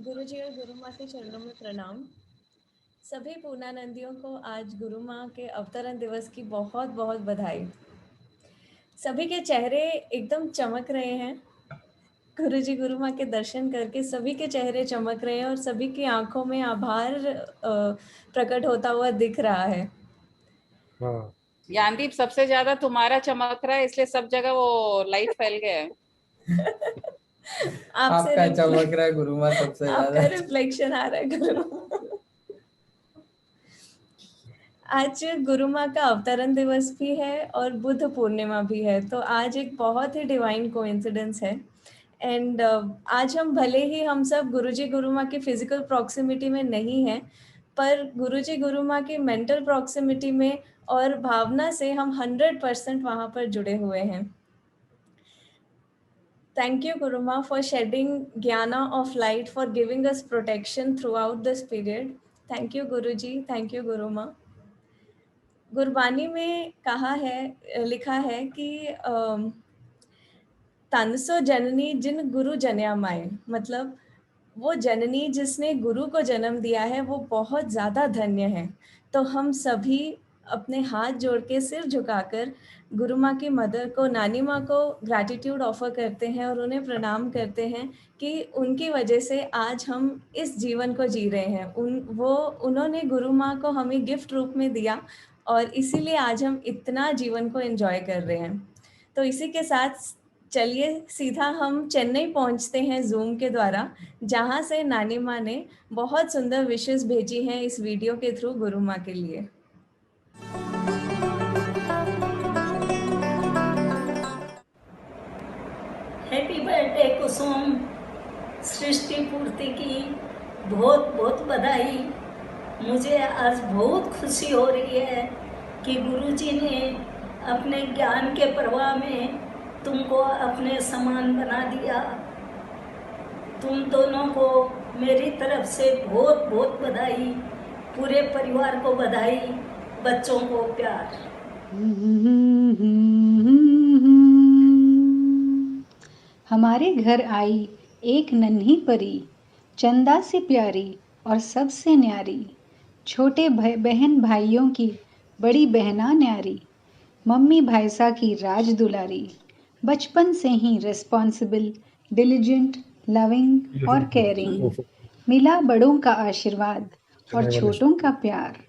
गुरुजी और गुरु माँ के चरणों में प्रणाम। सभी पूर्णानंदियों को आज गुरु माँ के अवतरण दिवस की बहुत बहुत बधाई। सभी के चेहरे एकदम चमक रहे हैं। गुरुजी गुरु माँ के दर्शन करके सभी के चेहरे चमक रहे हैं और सभी की आंखों में आभार प्रकट होता हुआ दिख रहा है। हाँ, ज्ञानदीप सबसे ज्यादा तुम्हारा चमक रहा है, इसलिए सब जगह वो लाइट फैल गया है। आपका चमक रहा है गुरु माँ सबसे ज्यादा। आपका रिफ्लेक्शन आ रहा है गुरु। आज गुरु माँ का अवतरण दिवस भी है और बुद्ध पूर्णिमा भी है, तो आज एक बहुत ही डिवाइन कोइंसिडेंस है। एंड आज हम भले ही हम सब गुरुजी गुरु माँ की फिजिकल प्रॉक्सिमिटी में नहीं हैं, पर गुरुजी गुरु माँ की मेंटल प्रॉक्सिमिटी में और भावना से हम 100% वहाँ पर जुड़े हुए हैं। Thank you, Guru Ma, for shedding Jnana of light, for giving us protection throughout this period. Thank you, Guruji. Thank you, Guru Ma. Gurbani में कहा है, लिखा है कि तनसो जननी जिन गुरु जन्या माए, मतलब वो जननी जिसने गुरु को जन्म दिया है वो बहुत ज़्यादा धन्य है। तो हम सभी अपने हाथ जोड़ के सिर झुकाकर गुरु माँ की मदर को, नानी माँ को ग्रैटिट्यूड ऑफर करते हैं और उन्हें प्रणाम करते हैं कि उनकी वजह से आज हम इस जीवन को जी रहे हैं। उन्होंने गुरु माँ को हमें गिफ्ट रूप में दिया और इसीलिए आज हम इतना जीवन को एंजॉय कर रहे हैं। तो इसी के साथ चलिए सीधा हम चेन्नई पहुंचते हैं जूम के द्वारा, जहां से नानी माँ ने बहुत सुंदर विशेस भेजी हैं इस वीडियो के थ्रू गुरु माँ के लिए। हैप्पी बर्थडे कुसुम, सृष्टि पूर्ति की बहुत बहुत बधाई। मुझे आज बहुत खुशी हो रही है कि गुरुजी ने अपने ज्ञान के प्रवाह में तुमको अपने समान बना दिया। तुम दोनों को मेरी तरफ से बहुत बहुत बधाई, पूरे परिवार को बधाई, बच्चों को प्यार। हमारे घर आई एक नन्ही परी, चंदा से प्यारी और सबसे न्यारी। छोटे बहन भाइयों की बड़ी बहना न्यारी, मम्मी भाईसा की राज दुलारी। बचपन से ही रिस्पॉन्सिबल, डिलिजेंट, लविंग और केयरिंग। मिला बड़ों का आशीर्वाद और छोटों का प्यार।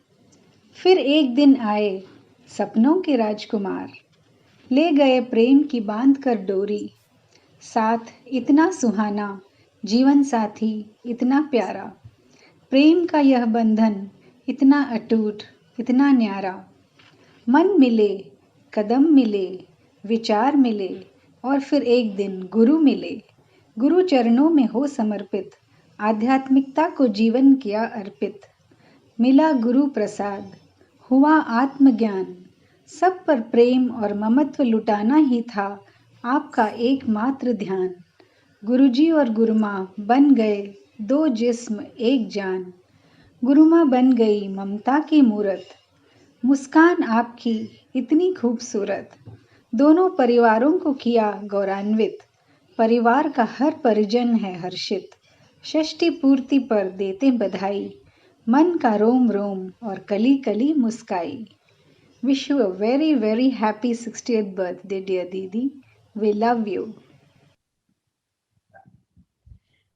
फिर एक दिन आए सपनों के राजकुमार, ले गए प्रेम की बांध कर डोरी। साथ इतना सुहाना, जीवन साथी इतना प्यारा। प्रेम का यह बंधन इतना अटूट, इतना न्यारा। मन मिले, कदम मिले, विचार मिले और फिर एक दिन गुरु मिले। गुरु चरणों में हो समर्पित, आध्यात्मिकता को जीवन किया अर्पित। मिला गुरु प्रसाद, हुआ आत्मज्ञान। सब पर प्रेम और ममत्व लुटाना ही था आपका एकमात्र ध्यान। गुरुजी और गुरुमाँ बन गए दो जिस्म एक जान। गुरुमाँ बन गई ममता की मूरत, मुस्कान आपकी इतनी खूबसूरत। दोनों परिवारों को किया गौरवान्वित, परिवार का हर परिजन है हर्षित। षष्ठी पूर्ति पर देते बधाई, मन का रोम रोम और कली कली मुस्काई। Wish you a very very happy 60th birthday dear दीदी, we love you।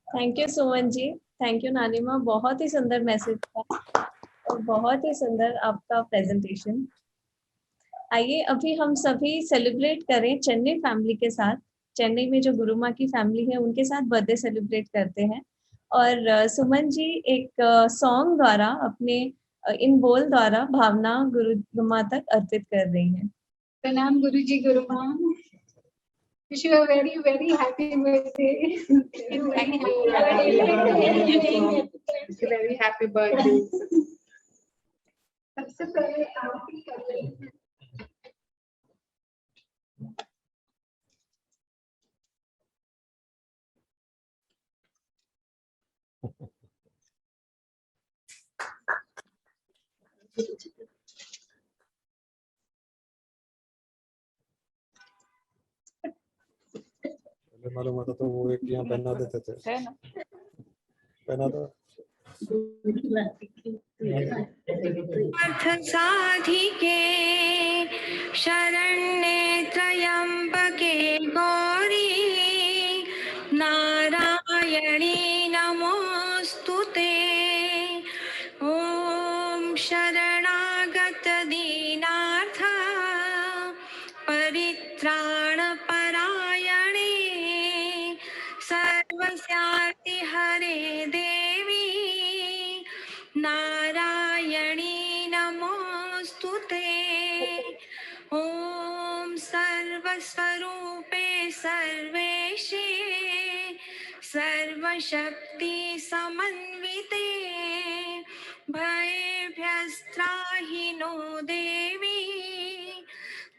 Thank you Suman ji, thank you नानी माँ, बहुत ही सुंदर मैसेज था और बहुत ही सुंदर आपका प्रेजेंटेशन। आइए अभी हम सभी सेलिब्रेट करें चेन्नई फैमिली के साथ। चेन्नई में जो गुरु माँ की फैमिली है उनके साथ बर्थडे सेलिब्रेट करते हैं और सुमन जी एक सॉन्ग द्वारा अपने इन बोल द्वारा भावना गुरु माँ तक अर्पित कर रही हैं। प्रणाम गुरु जी गुरु माँ। Wish you a very very happy birthday। Very happy birthday। सबसे पहले आप ही कर रहे हैं। मालूम होता तो वो एक यहाँ पहना देते थे। है ना? पहना दो। अर्थ साधिके शरण्ये त्र्यंबके गौरी नारायणी नमोस्तुते। ओम शरणागत दीनार्थ परित्राण परायणे सर्वस्यार्ति हरे देवी नारायणी नमोस्तुते। ओम सर्वस्वरूपे सर्वेशे सर्वशक्ति समन्विते भयेभ्यस्त्राहि नो देवी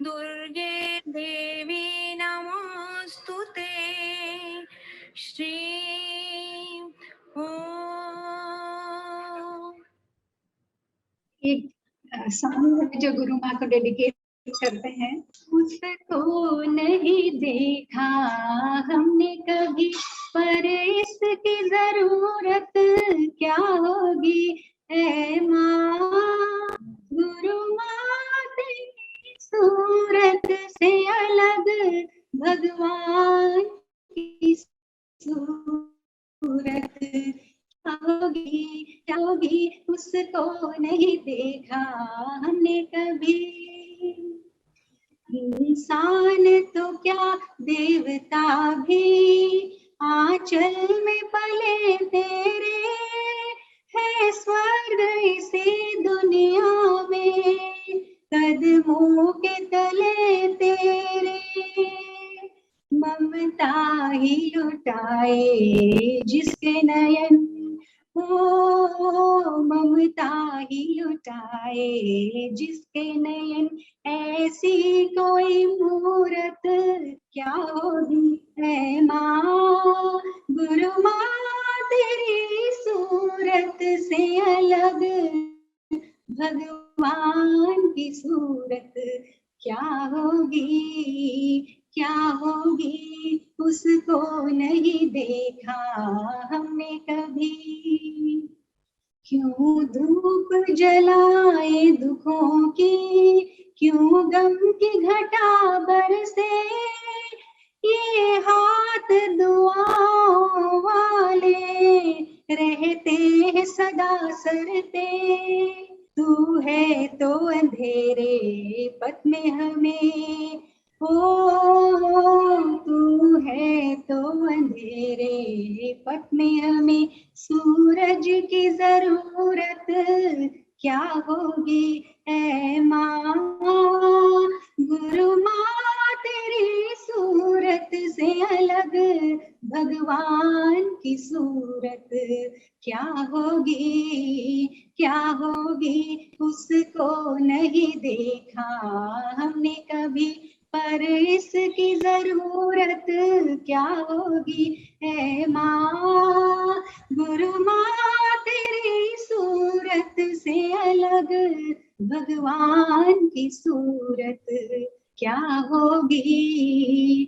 दुर्गे देवी नमोस्तुते। श्री एक सॉन्ग जो गुरु माँ को डेडिकेट करते हैं। उसको नहीं देखा हमने कभी, पर इसकी जरूरत क्या होगी ऐ माँ। गुरु माँ तेरी सूरत से अलग भगवान की सूरत क्या होगी उसको नहीं देखा हमने कभी। इंसान तो क्या देवता भी आंचल में पले तेरे है स्वर्ग इसी दुनिया में कदमों के तले तेरे। ममता ही लुटाए जिसके नयन हो, ममता ही लुटाए जिसके नयन ऐसी कोई मूरत क्या होगी ऐ माँ। गुरु माँ तेरी सूरत से अलग भगवान की सूरत क्या होगी क्या होगी उसको नहीं देखा हमने कभी। क्यों धूप जलाए दुखों की, क्यों गम की घटा बरसे, ये हाथ दुआओं वाले रहते हैं सदा सरते। तू है तो अंधेरे पथ में हमें, ओ तू है तो अंधेरे पथ में हमें सूरज की जरूरत क्या होगी ऐ माँ। गुरु माँ तेरी सूरत से अलग भगवान की सूरत क्या होगी उसको नहीं देखा हमने कभी, पर इसकी जरूरत क्या होगी ऐ माँ। गुरु माँ तेरी सूरत से अलग भगवान की सूरत क्या होगी।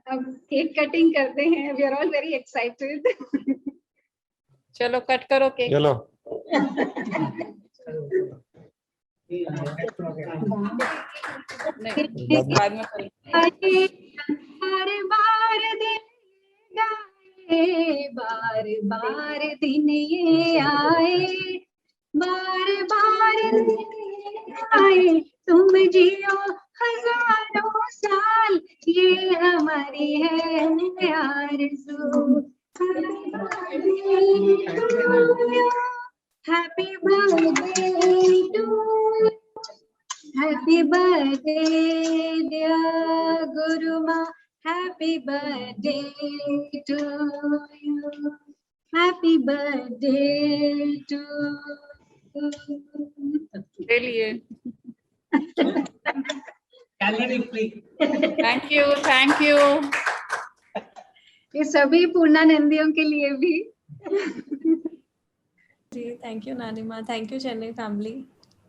अब केक कटिंग करते हैं। We are all very excited. चलो कट करो केक। चलो नहीं बाद में करेंगे। बार बार दिन ये आए, बार बार दिन आए, तुम जियो हजारों साल, ये हमारी है आरज़ू। Happy birthday to, happy birthday dear Guru Maa, happy birthday to you, happy birthday to. ले लिए। Thank you. ये सभी पूर्णानंदियों के लिए भी। जी थैंक यू नानी माँ, थैंक यू चेन्नई फैमिली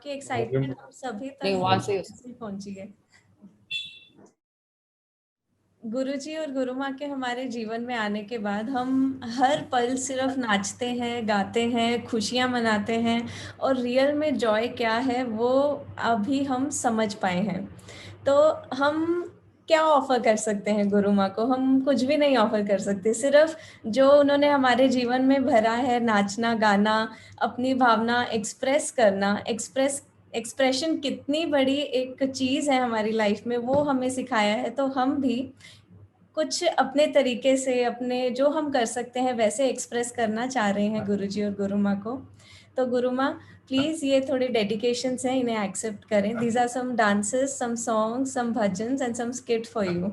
की एक्साइटमेंट हम सभी नहीं, वहाँ से तक पहुंची है। गुरुजी और गुरु माँ के हमारे जीवन में आने के बाद हम हर पल सिर्फ नाचते हैं, गाते हैं, खुशियाँ मनाते हैं और रियल में जॉय क्या है वो अभी हम समझ पाए हैं। तो हम क्या ऑफ़र कर सकते हैं गुरु माँ को? हम कुछ भी नहीं ऑफ़र कर सकते, सिर्फ जो उन्होंने हमारे जीवन में भरा है, नाचना, गाना, अपनी भावना एक्सप्रेस करना, एक्सप्रेशन कितनी बड़ी एक चीज़ है हमारी लाइफ में, वो हमें सिखाया है। तो हम भी कुछ अपने तरीके से, अपने जो हम कर सकते हैं वैसे एक्सप्रेस करना चाह रहे हैं गुरुजी और गुरु माँ को। तो गुरु माँ प्लीज़ ये थोड़े डेडिकेशंस हैं, इन्हें एक्सेप्ट करें। These are some dances, some songs, some bhajans and some skit for you.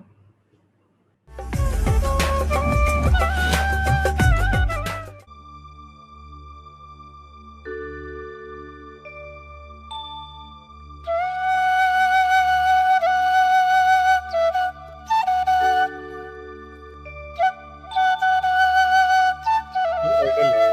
Idol है।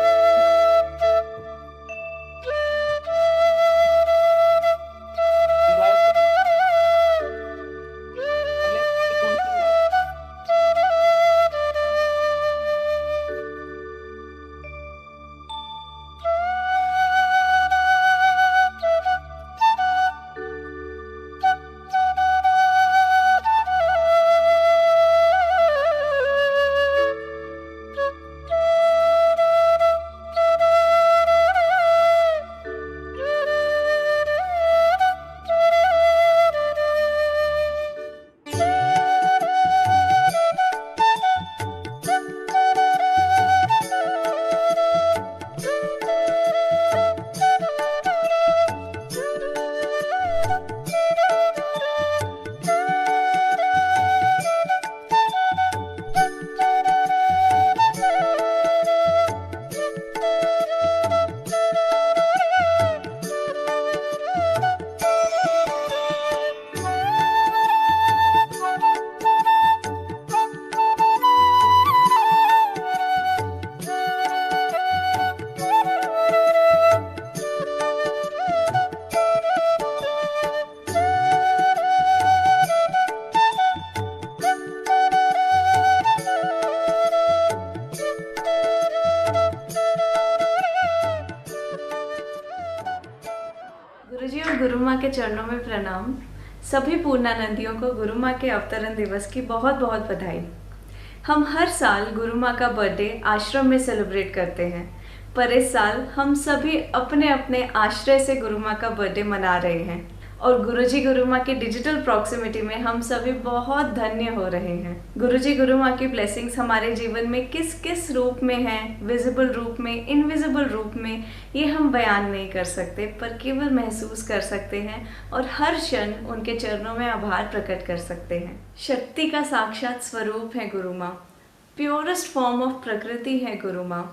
गुरुजी और गुरु माँ के चरणों में प्रणाम। सभी पूर्णानंदियों को गुरु माँ के अवतरण दिवस की बहुत बहुत बधाई। हम हर साल गुरु माँ का बर्थडे आश्रम में सेलिब्रेट करते हैं, पर इस साल हम सभी अपने अपने आश्रय से गुरु माँ का बर्थडे मना रहे हैं और गुरुजी गुरु माँ की डिजिटल प्रॉक्सिमिटी में हम सभी बहुत धन्य हो रहे हैं। गुरुजी गुरु माँ की ब्लेसिंग्स हमारे जीवन में किस किस रूप में हैं, विजिबल रूप में, इनविजिबल रूप में, ये हम बयान नहीं कर सकते, पर केवल महसूस कर सकते हैं और हर क्षण उनके चरणों में आभार प्रकट कर सकते हैं। शक्ति का साक्षात स्वरूप है गुरु माँ, प्योरेस्ट फॉर्म ऑफ प्रकृति है गुरु माँ,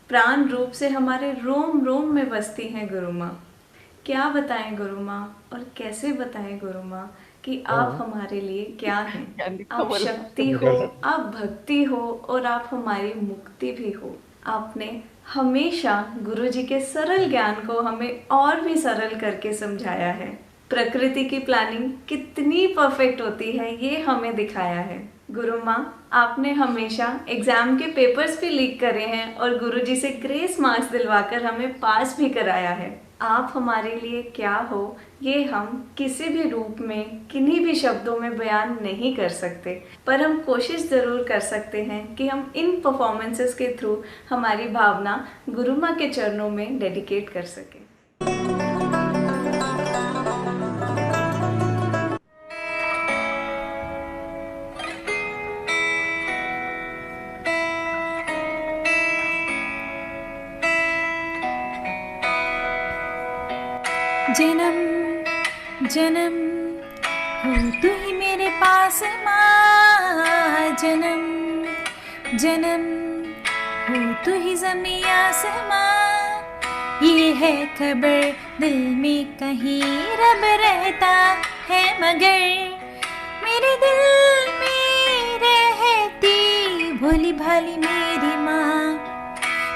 प्राण रूप से हमारे रोम रोम में बसती हैं गुरु माँ। क्या बताएं गुरु माँ और कैसे बताएं गुरु माँ कि आप हमारे लिए क्या हैं। आप शक्ति हो, आप भक्ति हो और आप हमारी मुक्ति भी हो। आपने हमेशा गुरुजी के सरल ज्ञान को हमें और भी सरल करके समझाया है। प्रकृति की प्लानिंग कितनी परफेक्ट होती है ये हमें दिखाया है। गुरु माँ, आपने हमेशा एग्जाम के पेपर्स भी लीक करे हैं और गुरुजी से ग्रेस मार्क्स दिलवाकर हमें पास भी कराया है। आप हमारे लिए क्या हो ये हम किसी भी रूप में, किन्हीं भी शब्दों में बयान नहीं कर सकते, पर हम कोशिश ज़रूर कर सकते हैं कि हम इन परफॉर्मेंसेस के थ्रू हमारी भावना गुरु माँ के चरणों में डेडिकेट कर सकें। जन्म जन्म हो तू ही मेरे पास माँ, जन्म जन्म हो तू ही ज़मीं आसमां। ये है खबर दिल में कहीं रब रहता है, मगर मेरे दिल में रहती भोली भाली मेरी माँ,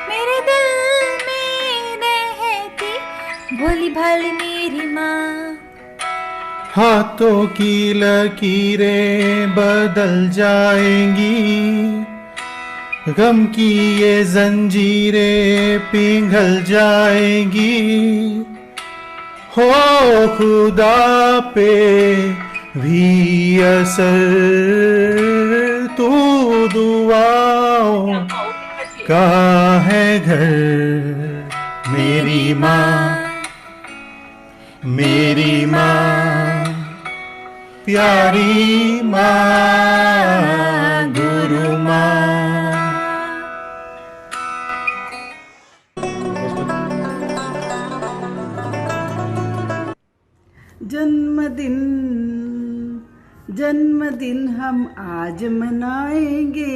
मेरे दिल में रहती भोली भाली मेरी माँ। हाथों की लकीरें बदल जाएंगी, गम की ये जंजीरें पिघल जाएंगी। हो खुदा पे भी असर, तू दुआओं का है घर। मेरी माँ, मेरी माँ, प्यारी माँ, गुरु माँ। जन्मदिन जन्मदिन हम आज मनाएंगे,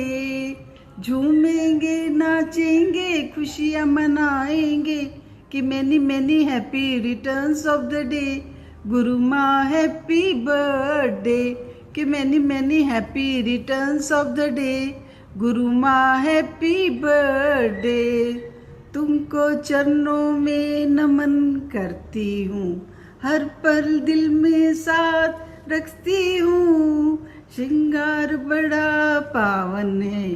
झूमेंगे नाचेंगे खुशियाँ मनाएंगे कि many many happy returns of the day. Guru Maa happy birthday कि many many happy returns of the day. Guru Maa happy birthday. तुमको चरणों में नमन करती हूँ, हर पल दिल में साथ रखती हूँ। श्रृंगार बड़ा पावन है,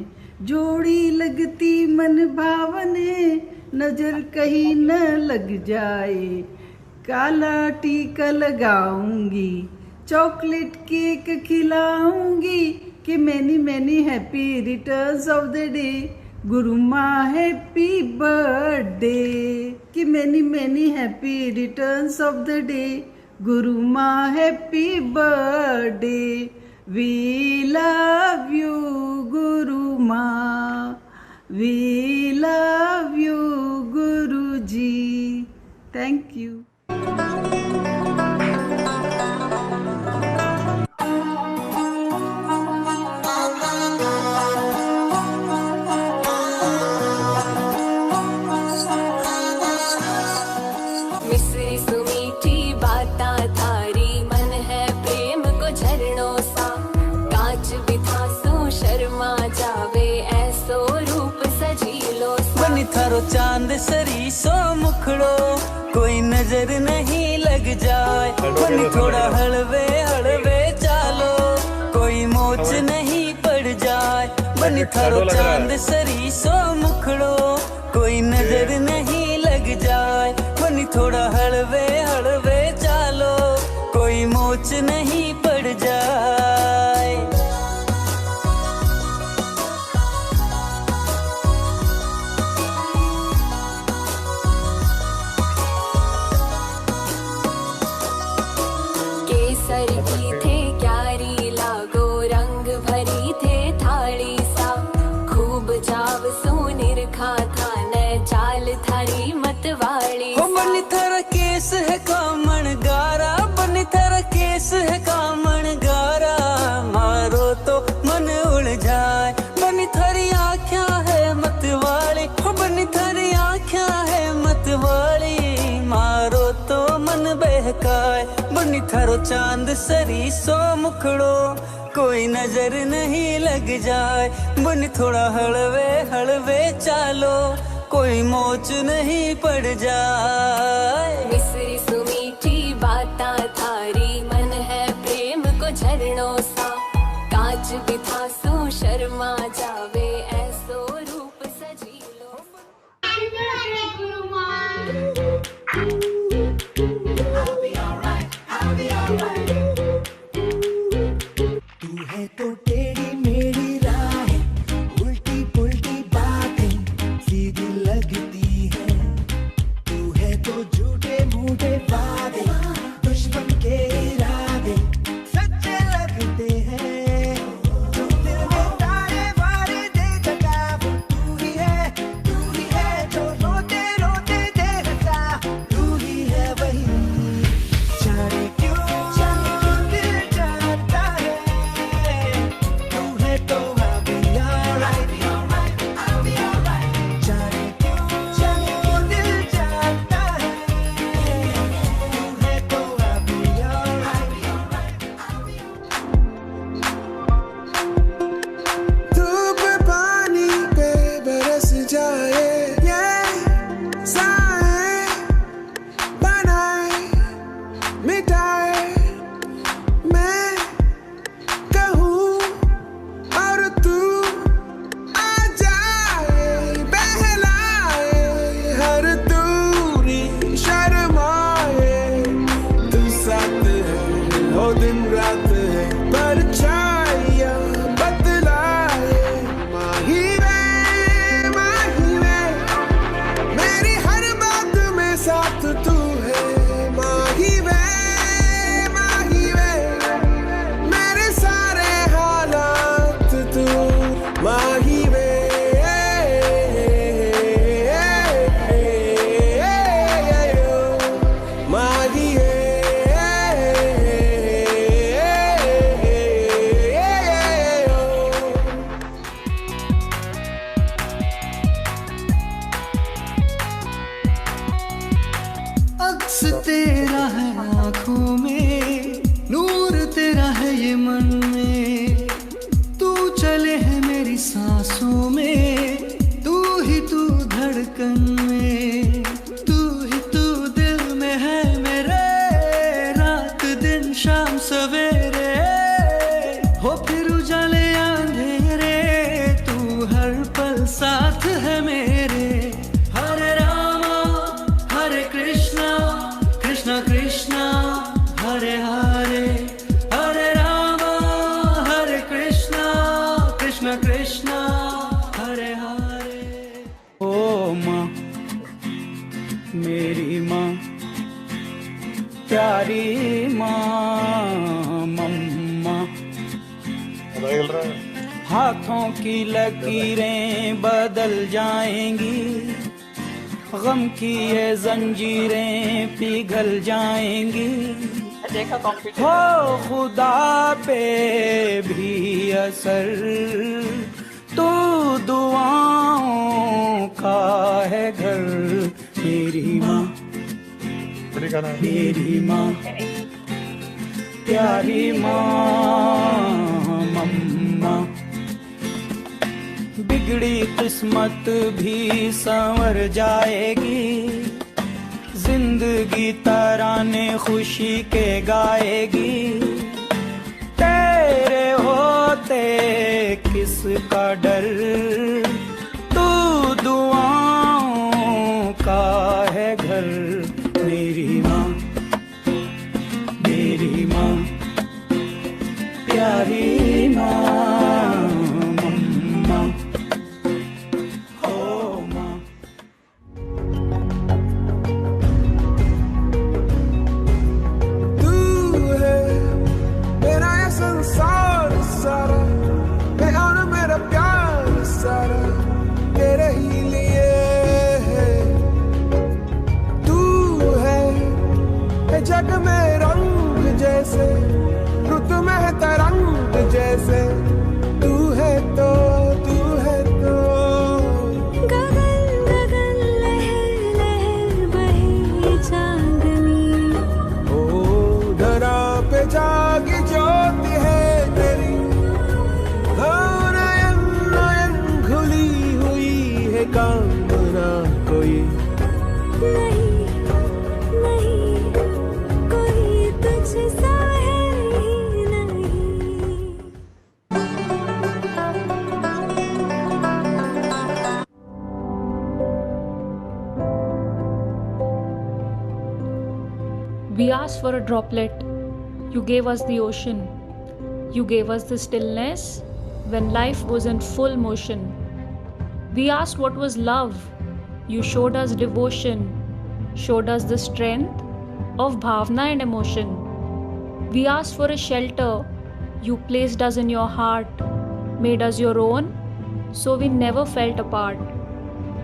जोड़ी लगती मन भावन है। नजर कहीं न लग जाए, काला टीका लगाऊंगी, चॉकलेट केक खिलाऊंगी कि many many happy returns of the day. Guru Maa happy birthday कि many many happy returns of the day. Guru Maa happy birthday. We love you Guru Maa, we love you Guru ji. Thank you. मिश्री सुमीठी बाता थारी, मन है प्रेम को झरनों सा। कांच बिथा सो शर्मा जावे, ऐसो रूप सजीलो सा। बनी थारो चांद सरी सो मुखड़ो, कोई नजर नहीं लग जाए। बनी थोड़ा हलवे हलवे चालो, कोई मोच नहीं पड़ जाए। बनी थारो चांद सरी सो मुखड़ो, कोई नजर नहीं लग जाए। बनी थोड़ा हलवे हलवे चालो, कोई मोच नहीं पड़ जाए। केसर की थे क्यारी लागो, रंग भरी थे थाली सा। खूब जाव सोनिर खा था न चाल थारी मतवाली सा। बनी थारा केस है कामण गारा, बनी थारा केस है कामण गारा। मारो तो मन उड़ जाए। बनी थारी आँखियाँ है मतवाली, बनी थारी आँखियाँ है मतवाली। मारो तो मन बहकाए। बनी थारो चांद सरी सो मुखड़ो, कोई नजर नहीं लग जाए। बनी थोड़ा हलवे हलवे चालो, कोई मोच नहीं पड़ जाए। मिश्री सुमीठी बाता थारी, मन है प्रेम को झरनों सा। कांच बिथा सो शर्मा जावे, ऐसो रूप सजीलो। तू है तो टेढ़ी मेरी राहें, उल्टी पुल्टी बातें सीधी लगती है। तू है तो झूठे मूठे वादे, दुश्मन के इरादे सच्चे लगते हैं। जो दिल में तारे वारे दे जगा, वो तू ही है जो रोते रोते दे हंसा। तू ही है वही, जाने क्यों दिल चाहता है मन में, तू चले है मेरी सांसों में, तू ही तू धड़कन में, तू ही तू दिल में है मेरे, रात दिन शाम सवेरे, हो फिर उजाले अंधेरे, तू हर पल साथ है मेरे। हरे रामा हरे कृष्णा, कृष्णा कृष्णा हरे हरे, हरे रामा हरे कृष्णा, कृष्णा कृष्णा हरे हरे। ओ माँ मेरी माँ, प्यारी माँ, मम्मा, हाथों की लकीरें बदल जाएंगी, गम की ये जंजीरें पिघल जाएंगी, हो खुदा पे भी असर, तो दुआओं का है घर। मेरी माँ, मेरी माँ, प्यारी माँ, मम्मा, बिगड़ी किस्मत भी संवर जाएगी, जिंदगी तराने खुशी के गाएगी, तेरे होते किसका डर, तू दुआओं का है घर। मेरी माँ, मेरी माँ, प्यारी माँ, मम्मा, हो माँ। तू है मेरा ये संसार सारा, और मेरा प्यार सारा तेरे ही लिए है। तू है जग में रंग जैसे, रुत में तरंग जैसे, तू है तो, तू है तो। गगन गगन लहर लहर बहे चांदनी, ओ धरा पे जागी ज्योति है तेरी, नयन नयन खुली हुई है कामना कोई नहीं नहीं कोई तुझसा है ही नहीं। We asked for a droplet. You gave us the ocean. You gave us the stillness when life was in full motion. We asked what was love. You showed us devotion, showed us the strength of bhavna and emotion. We asked for a shelter. You placed us in your heart, made us your own, so we never felt apart.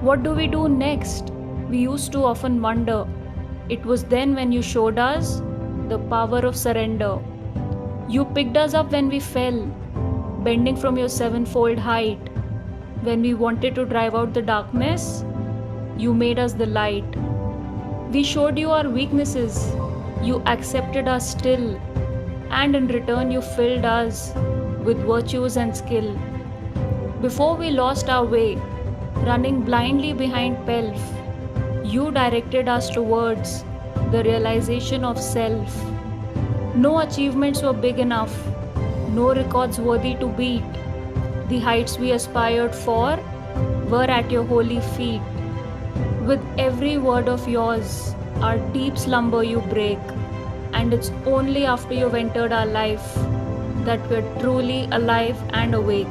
What do we do next? We used to often wonder. It was then when you showed us the power of surrender. You picked us up when we fell, bending from your sevenfold height. When we wanted to drive out the darkness, you made us the light. We showed you our weaknesses. You accepted us still, and in return you filled us with virtues and skill. Before we lost our way, running blindly behind pelf, you directed us towards the realization of self. No achievements were big enough, no records worthy to beat. The heights we aspired for were at your holy feet. With every word of yours, our deep slumber you break, and it's only after you've entered our life that we're truly alive and awake.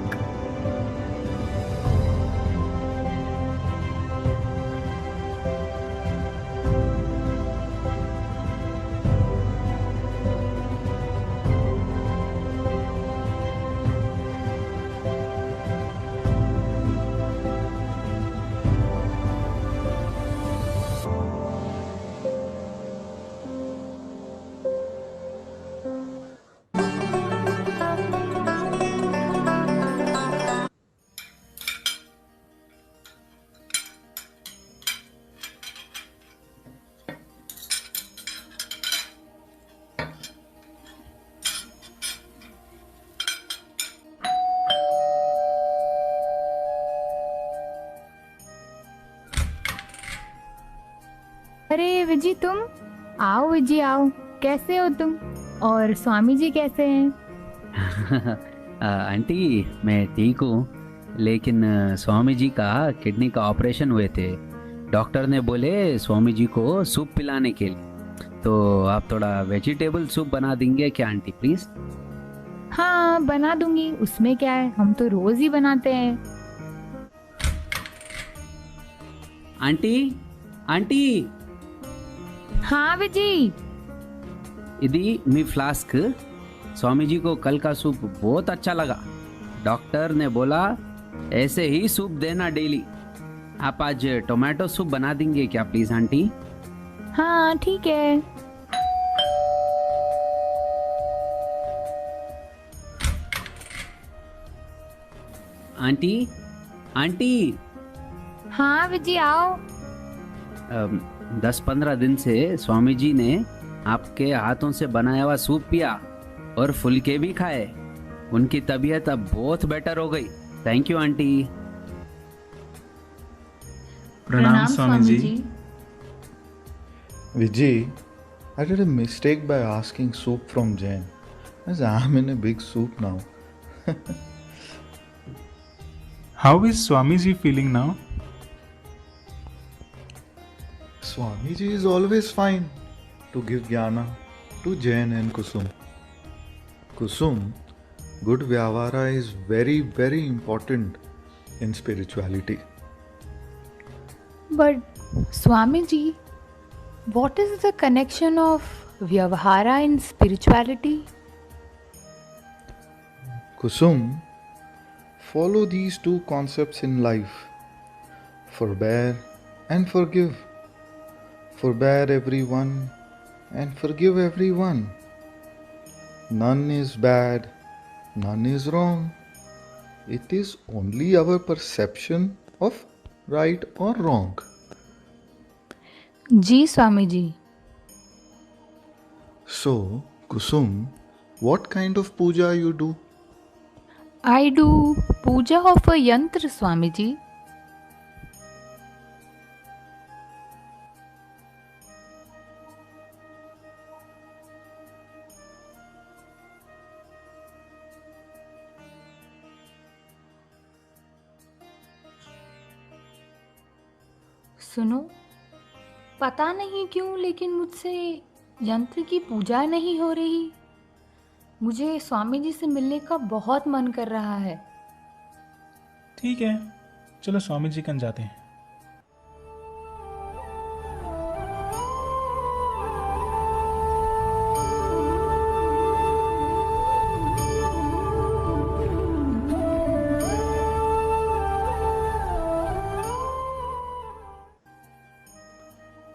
विजी तुम? आओ विजी आओ, कैसे हो तुम? और स्वामी जी कैसे हैं? Aunty मैं ठीक हूँ, लेकिन स्वामी जी का किडनी का ऑपरेशन हुए थे। डॉक्टर ने बोले स्वामी जी को सूप पिलाने के लिए, तो आप थोड़ा वेजिटेबल सूप बना देंगे क्या आंटी प्लीज? हाँ बना दूंगी, उसमें क्या है, हम तो रोज ही बनाते हैं। आंटी आंटी हाँ विजी। इदी मी फ्लास्क, स्वामी जी को कल का सूप बहुत अच्छा लगा। डॉक्टर ने बोला ऐसे ही सूप देना डेली। आप आज टोमेटो सूप बना देंगे क्या प्लीज आंटी? हाँ ठीक है। आंटी आंटी हाँ विजी आओ। 10-15 दिन से स्वामी जी ने आपके हाथों से बनाया हुआ सूप पिया और फुलके भी खाए। उनकी तबीयत अब बहुत बेटर हो गई। Thank you aunty. प्रणाम Swami ji. Vijay, I did a mistake by asking soup from Jain, as I am in a big soup now. How is Swamiji feeling now? Swamiji is always fine to give jnana to Jain and Kusum. Kusum, good vyavara is very, very important in spirituality. But Swami ji, what is the connection of Vyavahara in spirituality? Kusum, follow these two concepts in life: forbear and forgive. Forbear everyone and forgive everyone. None is bad, none is wrong. It is only our perception of right or wrong. Ji Swami ji. So, Kusum, what kind of puja you do? I do puja of a yantra, Swami ji. सुनो, पता नहीं क्यों लेकिन मुझसे यंत्र की पूजा नहीं हो रही। मुझे स्वामी जी से मिलने का बहुत मन कर रहा है। ठीक है, चलो स्वामी जी कन जाते हैं।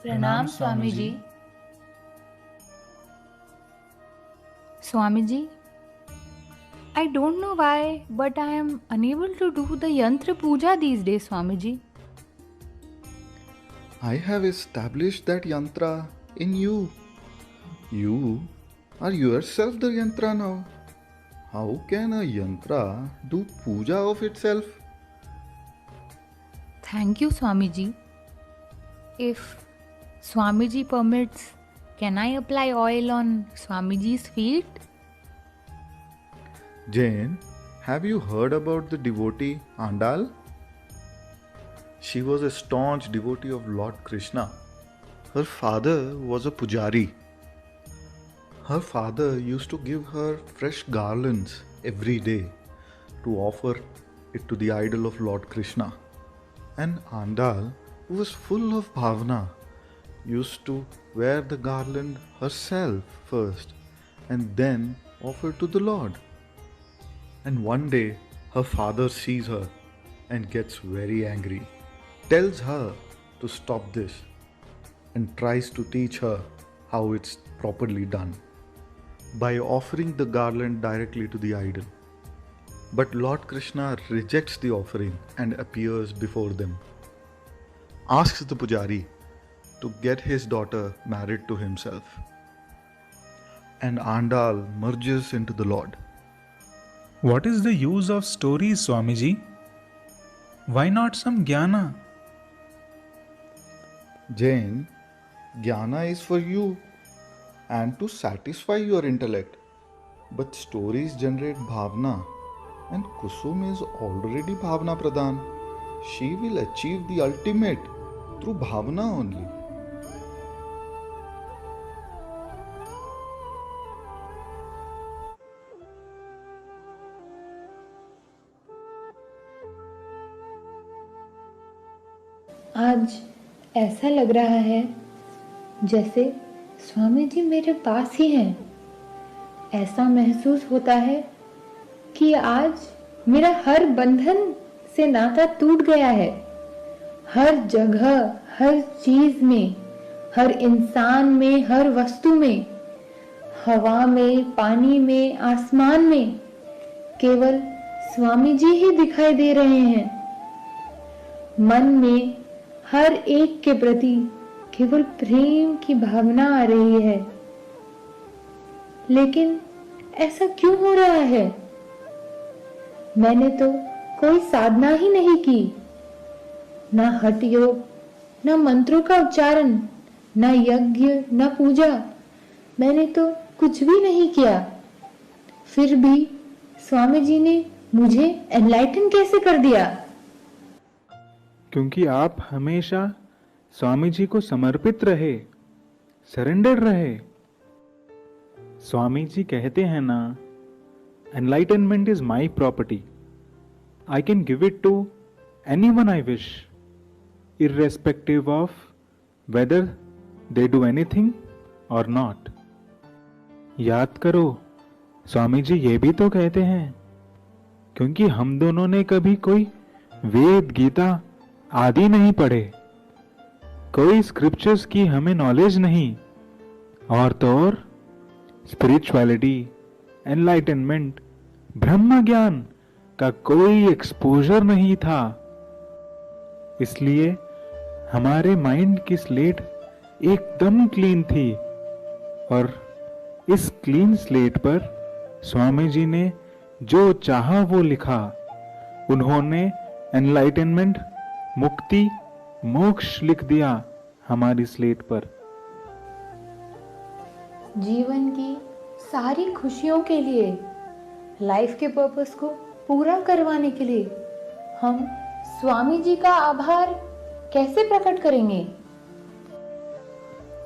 प्रणाम Swami ji. Swami ji, I don't know why, but I am unable to do the yantra puja these days, Swami ji. I have established that yantra in you. You are yourself the yantra now. How can a yantra do puja of itself? Thank you, Swami ji. If Swami ji permits, can I apply oil on Swami ji's feet? Jain, have you heard about the devotee Andal? She was a staunch devotee of Lord Krishna. Her father was a pujari. Her father used to give her fresh garlands every day to offer it to the idol of Lord Krishna. And Andal, who was full of bhavana, used to wear the garland herself first and then offer to the Lord. And one day her father sees her and gets very angry, tells her to stop this and tries to teach her how it's properly done by offering the garland directly to the idol. But Lord Krishna rejects the offering and appears before them, asks the pujari to get his daughter married to himself. And Andal merges into the Lord. What is the use of stories, Swamiji? Why not some jnana? Jain, Jnana is for you and to satisfy your intellect. But stories generate bhavna, and Kusum is already bhavna pradhan. She will achieve the ultimate through bhavna only. आज ऐसा लग रहा है जैसे स्वामी जी मेरे पास ही हैं। ऐसा महसूस होता है कि आज मेरा हर बंधन से नाता टूट गया है। हर जगह, हर चीज में, हर इंसान में, हर वस्तु में, हवा में, पानी में, आसमान में केवल स्वामी जी ही दिखाई दे रहे हैं। मन में हर एक के प्रति केवल प्रेम की भावना आ रही है। लेकिन ऐसा क्यों हो रहा है? मैंने तो कोई साधना ही नहीं की, ना हठ योग, ना मंत्रों का उच्चारण, ना यज्ञ, ना पूजा। मैंने तो कुछ भी नहीं किया। फिर भी स्वामी जी ने मुझे एनलाइटन कैसे कर दिया? क्योंकि आप हमेशा स्वामी जी को समर्पित रहे, सरेंडर रहे। स्वामी जी कहते हैं ना, enlightenment is my property. I can give it to anyone I wish, irrespective of whether they do anything or not. याद करो, स्वामी जी ये भी तो कहते हैं, क्योंकि हम दोनों ने कभी कोई वेद, गीता आदि नहीं पढ़े, कोई स्क्रिप्चर्स की हमें नॉलेज नहीं, और तो और स्पिरिचुअलिटी, एनलाइटनमेंट, ब्रह्म ज्ञान का कोई एक्सपोजर नहीं था। इसलिए हमारे माइंड की स्लेट एकदम क्लीन थी, और इस क्लीन स्लेट पर स्वामी जी ने जो चाहा वो लिखा। उन्होंने एनलाइटनमेंट, मुक्ति, मोक्ष लिख दिया हमारी स्लेट पर। जीवन की सारी खुशियों के लिए, लाइफ के पर्पस को पूरा करवाने के लिए हम स्वामी जी का आभार कैसे प्रकट करेंगे?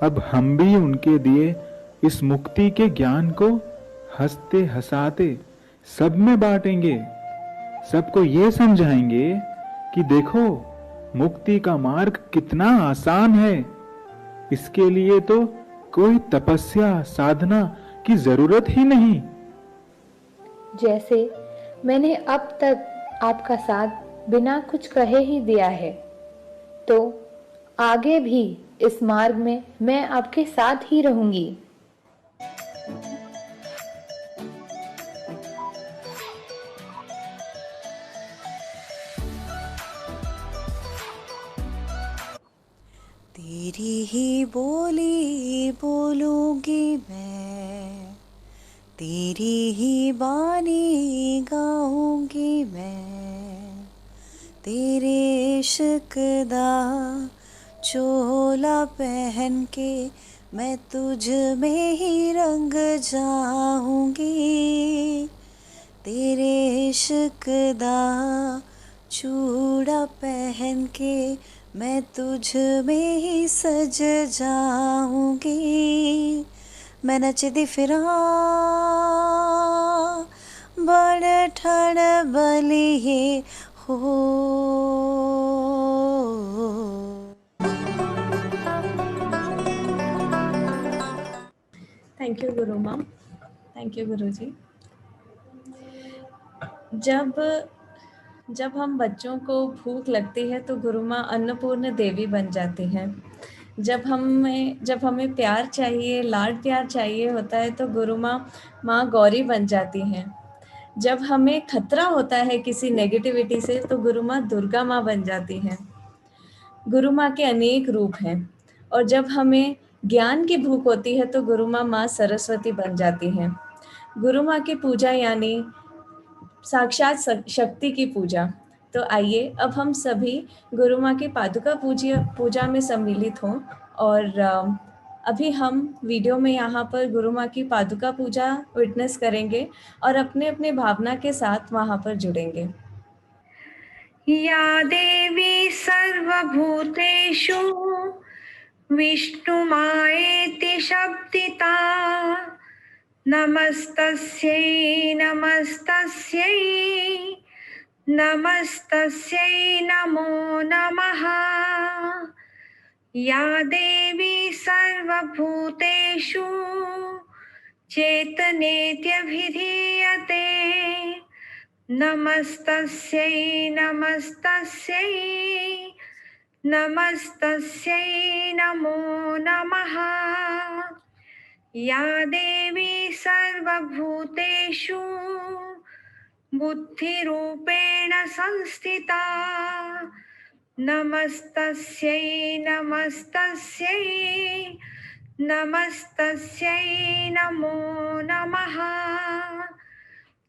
अब हम भी उनके दिए इस मुक्ति के ज्ञान को हंसते हंसाते सब में बांटेंगे। सबको ये समझाएंगे कि देखो, मुक्ति का मार्ग कितना आसान है। इसके लिए तो कोई तपस्या, साधना की जरूरत ही नहीं। जैसे मैंने अब तक आपका साथ बिना कुछ कहे ही दिया है, तो आगे भी इस मार्ग में मैं आपके साथ ही रहूंगी। तेरी ही बोली बोलूंगी मैं, तेरी ही बानी गाऊंगी मैं, तेरे इश्क दा चोला पहन के मैं तुझ में ही रंग जाऊंगी, तेरे इश्क दा चूड़ा पहन के मैं तुझ में ही सज जाऊंगी। मैं नचदी फिरां बड़ ठण बलिए हो। थैंक यू गुरु माँ, थैंक यू गुरु जी। जब हम बच्चों को भूख लगती है तो गुरु माँ अन्नपूर्ण देवी बन जाती हैं। जब हमें प्यार चाहिए, लाड प्यार चाहिए होता है तो गुरु माँ गौरी बन जाती हैं। जब हमें खतरा होता है किसी नेगेटिविटी से तो गुरु माँ दुर्गा माँ बन जाती हैं। गुरु माँ के अनेक रूप हैं। और जब हमें ज्ञान की भूख होती है तो गुरु माँ सरस्वती बन जाती हैं। गुरु माँ की पूजा यानी साक्षात शक्ति की पूजा। तो आइए अब हम सभी गुरु माँ की पादुका पूजा में सम्मिलित हों और अभी हम वीडियो में यहाँ पर गुरु माँ की पादुका पूजा विटनेस करेंगे और अपने अपने भावना के साथ वहाँ पर जुड़ेंगे। या देवी सर्वभूतेषु विष्णुमायेति शब्दिता नमस्तस्यै नमस्तस्यै नमस्तस्यै नमो नमः। या देवी सर्वभूतेषु चेतनेत्यभिधीयते नमस्तस्यै नमस्तस्यै नमस्तस्यै नमो नमः। या देवी सर्वभूतेषु बुद्धिरूपेण संस्थिता नमस्तस्यै नमस्तस्यै नमस्तस्यै नमो नमः।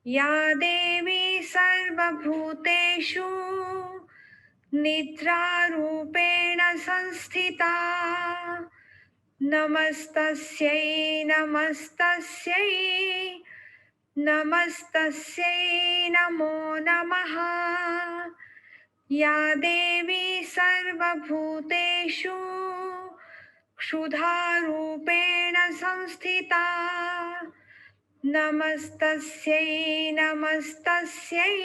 या देवी सर्वभूतेषु निद्रारूपेण संस्थिता नमस्तस्यै नमस्तस्यै नमस्तस्यै नमो नमः। या देवी सर्वभूतेषु क्षुधारूपेण संस्थिता नमस्तस्यै नमस्तस्यै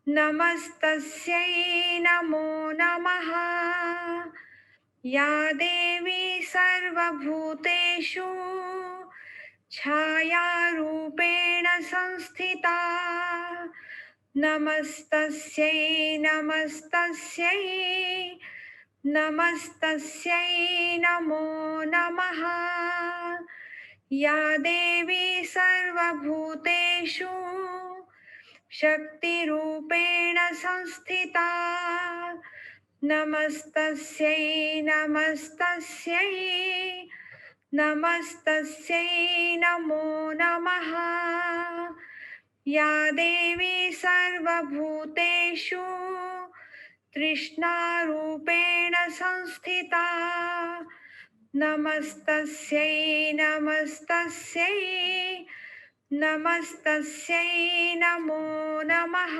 नमस्तस्यै नमो नमः। या देवी सर्वभूतेषु छायारूपेण संस्थिता नमस्तस्यै नमस्तस्यै नमस्तस्यै नमो नमः। या देवी सर्वभूतेषु शक्तिरूपेण संस्थिता नमस्तस्यै नमस्तस्यै नमस्तस्यै नमो नमः। या देवी सर्वभूतेषु तृष्णारूपेण संस्थिता नमस्तस्यै नमस्तस्यै नमस्तस्यै नमो नमः।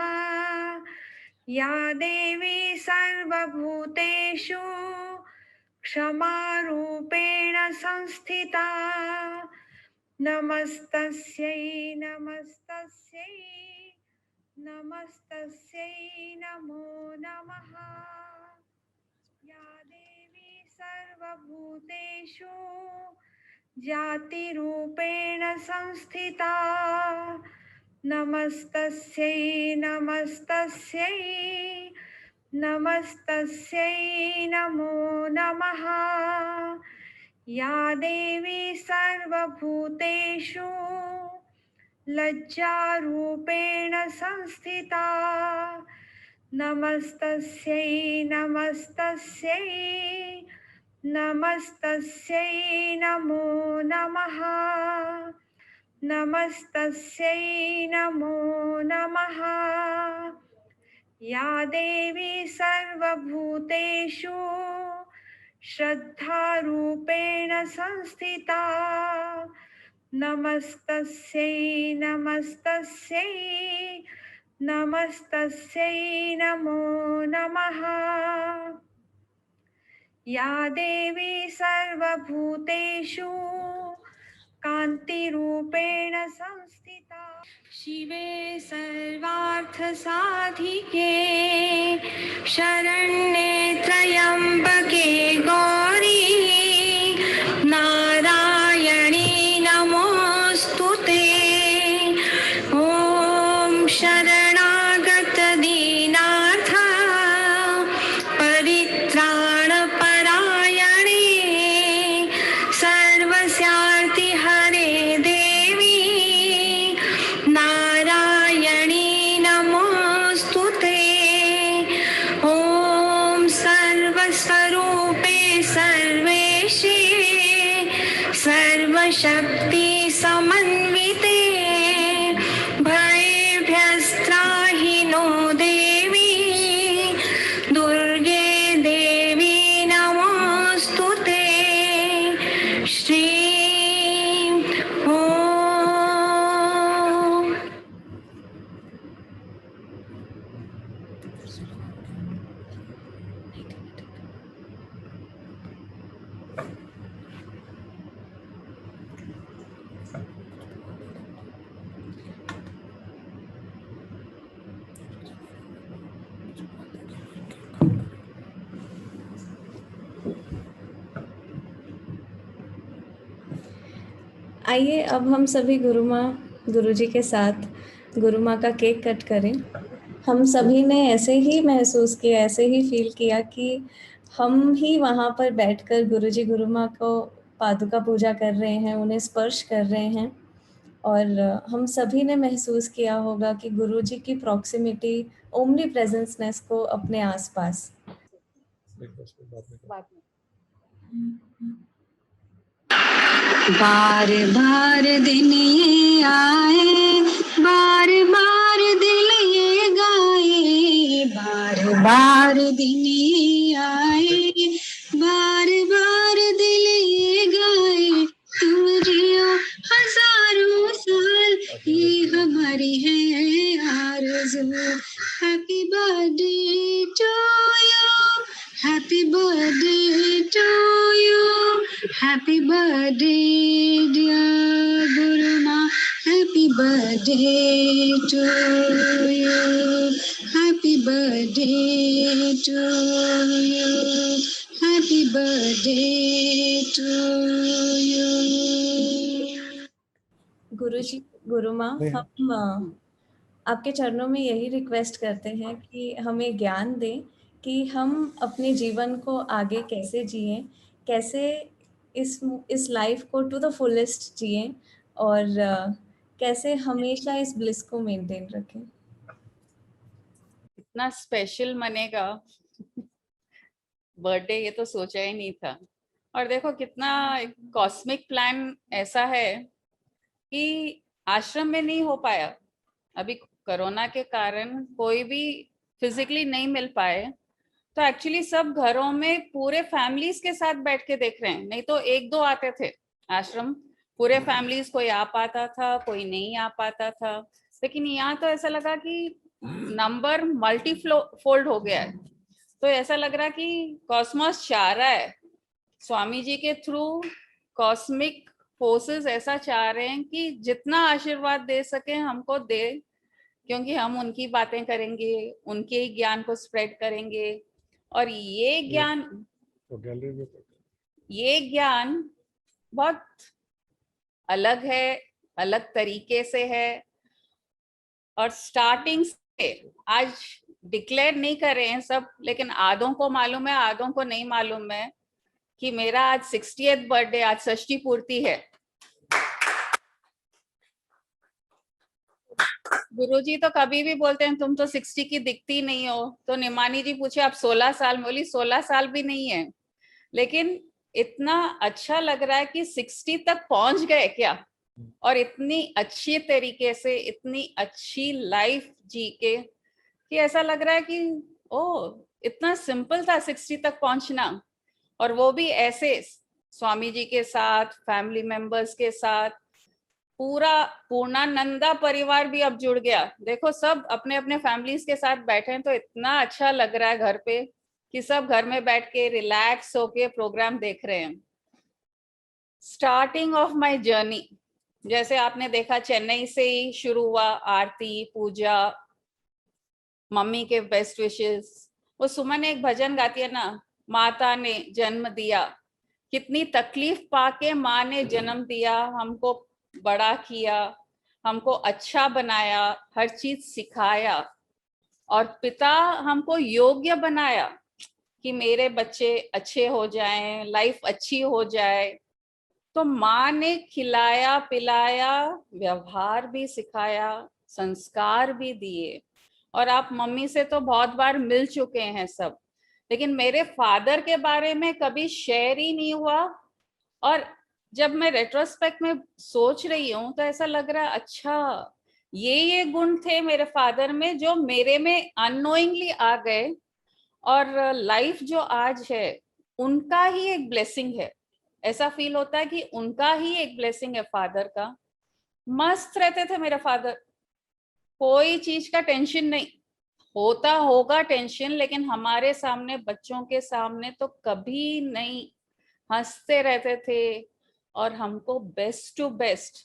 या देवी सर्वभूतेषु क्षमारूपेण संस्थिता नमस्तस्यै नमस्तस्यै नमस्तस्यै नमो नमः। या देवी सर्वभूतेषु जातिरूपेण संस्थिता नमस्तस्यै नमस्तस्यै नमस्तस्यै नमो नमः। या देवी सर्वभूतेषु लज्जारूपेण संस्थिता नमस्तस्यै नमस्तस्यै नमस्तस्यै नमो नमः। नमस्तस्यै नमो नमः। या देवी सर्वभूतेषु श्रद्धारूपेण संस्थिता नमस्तस्यै नमस्तस्यै नमस्तस्यै नमो नमः। या देवी सर्वभूतेषु कान्तिरूपेण संस्थिता शिवे सर्वार्थसाधिके शरण्ये त्र्यम्बके गौरी नारायणी नमोऽस्तुते। ॐ शरणागत दीनार्थ परित्राणपरायणे सर्वस्यार्ति हरे देवी नारायणी नमोऽस्तुते। ॐ सर्वस्वरूपे सर्वेशे सर्वशक्ति समन्विते भयेभ्यस्त्राहि आइए अब हम सभी गुरुजी के साथ गुरु माँ का केक कट करें। हम सभी ने ऐसे ही महसूस किया, ऐसे ही फील किया कि हम ही वहाँ पर बैठकर गुरुजी गुरु माँ को पादुका पूजा कर रहे हैं, उन्हें स्पर्श कर रहे हैं। और हम सभी ने महसूस किया होगा कि गुरुजी की प्रॉक्सिमिटी, ओमनी प्रेजेंसनेस को अपने आसपास। बार बार दिन ये आए, बार बार दिल ये गाए, बार बार दिन ये आए, बार बार दिल ये गाए, तुम जियो हजारों साल, ये हमारी है आरज़ू। Happy birthday to you, happy birthday to you, happy birthday dear Guru Maa, happy birthday to you, happy birthday to you, happy birthday to you. Guruji Guru Maa, हम आपके चरणों में यही रिक्वेस्ट करते हैं कि हमें ज्ञान दें कि हम अपने जीवन को आगे कैसे जिएं, कैसे इस लाइफ को टू द फुलेस्ट जिएं और कैसे हमेशा इस ब्लिस को मेंटेन रखें। इतना स्पेशल मनेगा बर्थडे, ये तो सोचा ही नहीं था। और देखो कितना कॉस्मिक प्लान ऐसा है कि आश्रम में नहीं हो पाया, अभी कोरोना के कारण कोई भी फिजिकली नहीं मिल पाए, तो एक्चुअली सब घरों में पूरे फैमिलीज के साथ बैठ के देख रहे हैं। नहीं तो एक दो आते थे आश्रम, पूरे फैमिलीज, कोई आ पाता था कोई नहीं आ पाता था, लेकिन यहाँ तो ऐसा लगा कि नंबर मल्टी फोल्ड हो गया है। तो ऐसा लग रहा कि कॉस्मोस चाह रहा है, स्वामी जी के थ्रू कॉस्मिक फोर्सेस ऐसा चाह रहे हैं कि जितना आशीर्वाद दे सके हमको दे, क्योंकि हम उनकी बातें करेंगे, उनके ज्ञान को स्प्रेड करेंगे। और ये ज्ञान बहुत अलग है, अलग तरीके से है। और स्टार्टिंग से आज डिक्लेयर नहीं कर रहे हैं सब, लेकिन आधों को मालूम है आधों को नहीं मालूम है कि मेरा आज 60th बर्थडे, आज षष्ठी पूर्ति है। गुरुजी तो कभी भी बोलते हैं तुम तो 60 की दिखती नहीं हो, तो निमानी जी पूछे आप 16 साल, बोली 16 साल भी नहीं है, लेकिन इतना अच्छा लग रहा है कि 60 तक पहुंच गए क्या, और इतनी अच्छी तरीके से इतनी अच्छी लाइफ जी के कि ऐसा लग रहा है कि ओ इतना सिंपल था 60 तक पहुंचना, और वो भी ऐसे स्वामी जी के साथ, फैमिली मेंबर्स के साथ। पूरा पूर्णानंदा परिवार भी अब जुड़ गया, देखो सब अपने अपने फैमिलीज के साथ बैठे हैं, तो इतना अच्छा लग रहा है घर पे कि सब घर में बैठ के रिलैक्स होके प्रोग्राम देख रहे हैं। स्टार्टिंग ऑफ माय जर्नी, जैसे आपने देखा चेन्नई से ही शुरू हुआ, आरती पूजा, मम्मी के बेस्ट विशेस। वो सुमन एक भजन गाती है ना, माता ने जन्म दिया, कितनी तकलीफ पाके माँ ने जन्म दिया, हमको बड़ा किया, हमको अच्छा बनाया, हर चीज सिखाया, और पिता हमको योग्य बनाया कि मेरे बच्चे अच्छे हो जाएं, लाइफ अच्छी हो जाए। तो माँ ने खिलाया पिलाया, व्यवहार भी सिखाया, संस्कार भी दिए। और आप मम्मी से तो बहुत बार मिल चुके हैं सब, लेकिन मेरे फादर के बारे में कभी शेयर ही नहीं हुआ। और जब मैं रेट्रोस्पेक्ट में सोच रही हूँ तो ऐसा लग रहा है अच्छा ये गुण थे मेरे फादर में जो मेरे में अननोइंगली आ गए, और लाइफ जो आज है उनका ही एक ब्लेसिंग है। ऐसा फील होता है कि उनका ही एक ब्लेसिंग है फादर का। मस्त रहते थे मेरे फादर, कोई चीज का टेंशन नहीं, होता होगा टेंशन, लेकिन हमारे सामने, बच्चों के सामने तो कभी नहीं, हंसते रहते थे। और हमको बेस्ट टू बेस्ट,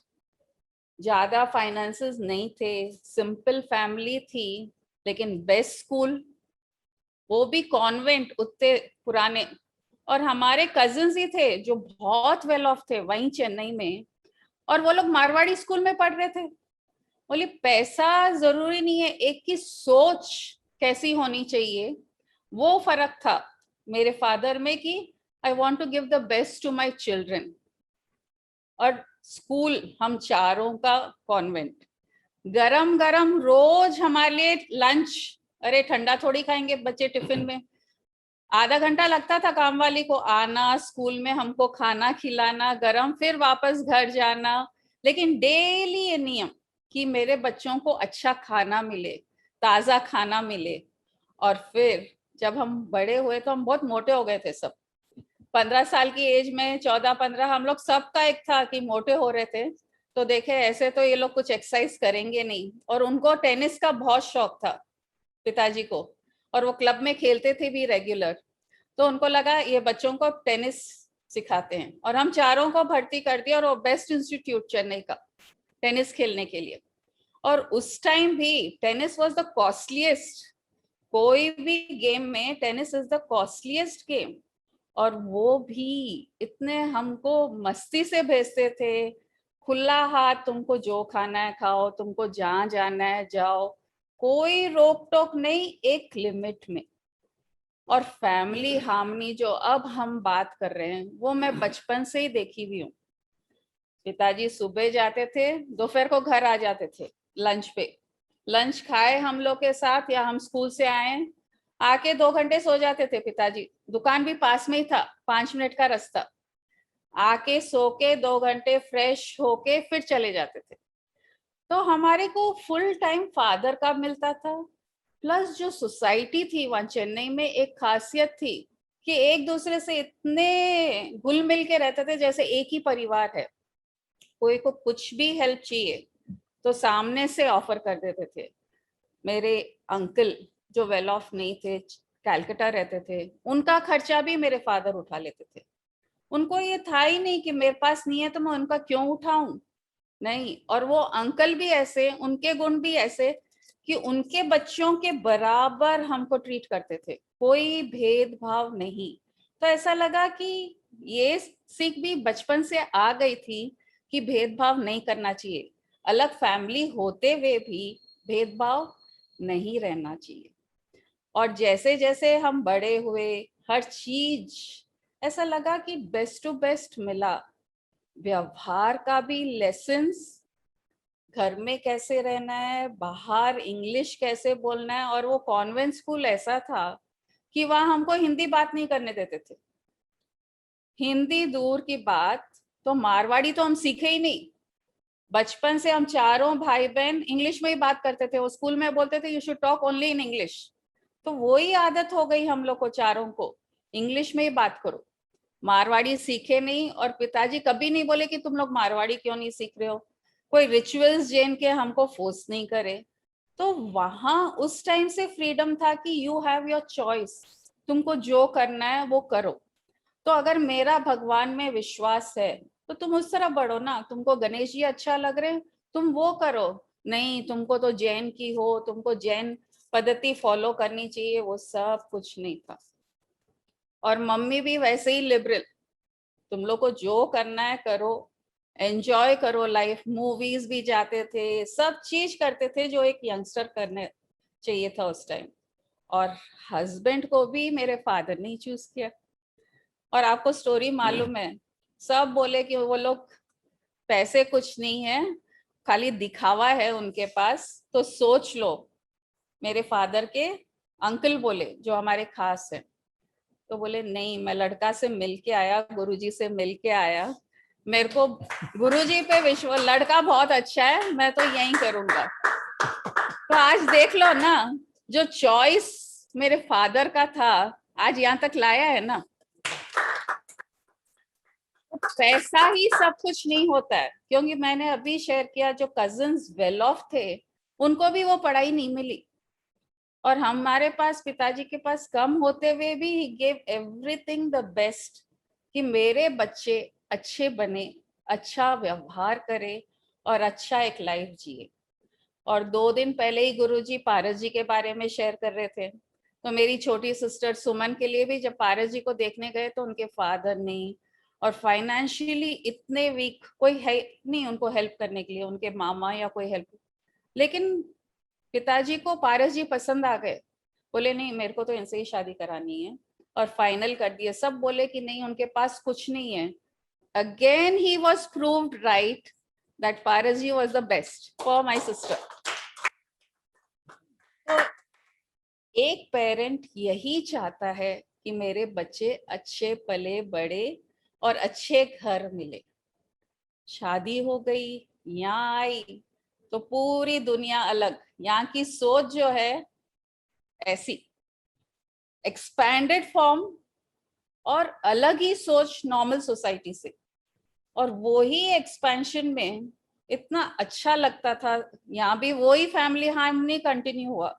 ज्यादा फाइनेंसेस नहीं थे, सिंपल फैमिली थी, लेकिन बेस्ट स्कूल, वो भी कॉन्वेंट उतने पुराने। और हमारे कजिन्स ही थे जो बहुत वेल ऑफ थे वहीं चेन्नई में, और वो लोग मारवाड़ी स्कूल में पढ़ रहे थे। बोली पैसा जरूरी नहीं है, एक की सोच कैसी होनी चाहिए, वो फर्क था मेरे फादर में कि I want to give the best to my children. और स्कूल हम चारों का कॉन्वेंट, गरम गरम रोज हमारे लिए लंच, अरे ठंडा थोड़ी खाएंगे बच्चे टिफिन में, आधा घंटा लगता था काम वाली को आना, स्कूल में हमको खाना खिलाना गरम, फिर वापस घर जाना। लेकिन डेली ये नियम कि मेरे बच्चों को अच्छा खाना मिले, ताजा खाना मिले। और फिर जब हम बड़े हुए तो हम बहुत मोटे हो गए थे सब, 15 साल की एज में, 14-15, हम लोग सबका एक था कि मोटे हो रहे थे। तो देखे ऐसे तो ये लोग कुछ एक्सरसाइज करेंगे नहीं। और उनको टेनिस का बहुत शौक था पिताजी को, और वो क्लब में खेलते थे भी रेगुलर। तो उनको लगा ये बच्चों को टेनिस सिखाते हैं, और हम चारों को भर्ती कर दिया, और वो बेस्ट इंस्टीट्यूट चेन्नई का टेनिस खेलने के लिए। और उस टाइम भी टेनिस वाज द कॉस्टलीस्ट, कोई भी गेम में tennis is the costliest game. और वो भी इतने हमको मस्ती से भेजते थे, खुला हाथ, तुमको जो खाना है खाओ, तुमको जहाँ जाना है जाओ, कोई रोक टोक नहीं, एक लिमिट में। और फैमिली हार्मनी जो अब हम बात कर रहे हैं वो मैं बचपन से ही देखी हुई हूँ। पिताजी सुबह जाते थे, दोपहर को घर आ जाते थे लंच पे, लंच खाए हम लोग के साथ, या हम स्कूल से आए आके 2 घंटे सो जाते थे पिताजी, दुकान भी पास में ही था, 5 मिनट का रास्ता, आके सो के 2 घंटे फ्रेश होके फिर चले जाते थे। तो हमारे को फुल टाइम फादर का मिलता था। प्लस जो सोसाइटी थी वहां चेन्नई में, एक खासियत थी कि एक दूसरे से इतने घुल मिल के रहते थे जैसे एक ही परिवार है। कोई को कुछ भी हेल्प चाहिए तो सामने से ऑफर कर देते थे। मेरे अंकल जो वेल ऑफ नहीं थे, कलकत्ता रहते थे, उनका खर्चा भी मेरे फादर उठा लेते थे। उनको ये था ही नहीं कि मेरे पास नहीं है तो मैं उनका क्यों उठाऊं, नहीं। और वो अंकल भी ऐसे, उनके गुण भी ऐसे कि उनके बच्चों के बराबर हमको ट्रीट करते थे, कोई भेदभाव नहीं। तो ऐसा लगा कि ये सीख भी बचपन से आ गई थी कि भेदभाव नहीं करना चाहिए, अलग फैमिली होते हुए भी भेदभाव नहीं रहना चाहिए। और जैसे जैसे हम बड़े हुए, हर चीज ऐसा लगा कि बेस्ट टू बेस्ट मिला। व्यवहार का भी लेसन्स, घर में कैसे रहना है, बाहर इंग्लिश कैसे बोलना है। और वो कॉन्वेंट स्कूल ऐसा था कि वहां हमको हिंदी बात नहीं करने देते थे, हिंदी दूर की बात, तो मारवाड़ी तो हम सीखे ही नहीं। बचपन से हम चारों भाई बहन इंग्लिश में ही बात करते थे। वो स्कूल में बोलते थे you should talk only in English, तो वही आदत हो गई हम लोग को चारों को, इंग्लिश में ही बात करो, मारवाड़ी सीखे नहीं। और पिताजी कभी नहीं बोले कि तुम लोग मारवाड़ी क्यों नहीं सीख रहे हो, कोई रिचुअल्स जैन के हमको फोर्स नहीं करे। तो वहां उस टाइम से फ्रीडम था कि यू हैव योर चॉइस, तुमको जो करना है वो करो। तो अगर मेरा भगवान में विश्वास है तो तुम उस तरह बढ़ो ना, तुमको गणेश जी अच्छा लग रहे हैं तुम वो करो, नहीं तुमको तो जैन की हो, तुमको जैन पद्धति फॉलो करनी चाहिए, वो सब कुछ नहीं था। और मम्मी भी वैसे ही लिबरल, तुम लोग को जो करना है करो, एंजॉय करो लाइफ, मूवीज भी जाते थे, सब चीज करते थे जो एक यंगस्टर करने चाहिए था उस टाइम। और हस्बैंड को भी मेरे फादर ने ही चूज किया। और आपको स्टोरी मालूम है, सब बोले कि वो लोग पैसे कुछ नहीं है, खाली दिखावा है उनके पास। तो सोच लो, मेरे फादर के अंकल बोले जो हमारे खास हैं, तो बोले नहीं मैं लड़का से मिल के आया, गुरुजी से मिल के आया, मेरे को गुरुजी पे विश्वास, लड़का बहुत अच्छा है, मैं तो यही करूंगा। तो आज देख लो ना, जो चॉइस मेरे फादर का था आज यहाँ तक लाया है ना। पैसा ही सब कुछ नहीं होता है, क्योंकि मैंने अभी शेयर किया जो कजिन्स वेल ऑफ थे उनको भी वो पढ़ाई नहीं मिली, और हमारे पास पिताजी के पास कम होते हुए भी he gave everything the best कि मेरे बच्चे अच्छे बने, अच्छा व्यवहार करे और अच्छा एक लाइफ जिए। और 2 दिन पहले ही गुरुजी पारस जी के बारे में शेयर कर रहे थे, तो मेरी छोटी सिस्टर सुमन के लिए भी जब पारस जी को देखने गए तो उनके फादर ने और फाइनेंशियली इतने वीक, कोई है नहीं उनको हेल्प करने के लिए, उनके मामा या कोई हेल्प। लेकिन पिताजी को पारस जी पसंद आ गए, बोले नहीं मेरे को तो इनसे ही शादी करानी है, और फाइनल कर दिया। सब बोले कि नहीं उनके पास कुछ नहीं है। Again he was proved right that Paras ji was the best for my sister. तो एक पेरेंट यही चाहता है कि मेरे बच्चे अच्छे पले बड़े और अच्छे घर मिले। शादी हो गई, यहाँ आई तो पूरी दुनिया अलग। यहाँ की सोच जो है ऐसी एक्सपैंडेड फॉर्म और अलग ही सोच नॉर्मल सोसाइटी से, और वो ही एक्सपेंशन में इतना अच्छा लगता था। यहाँ भी वही फैमिली हार्मनी कंटिन्यू हुआ।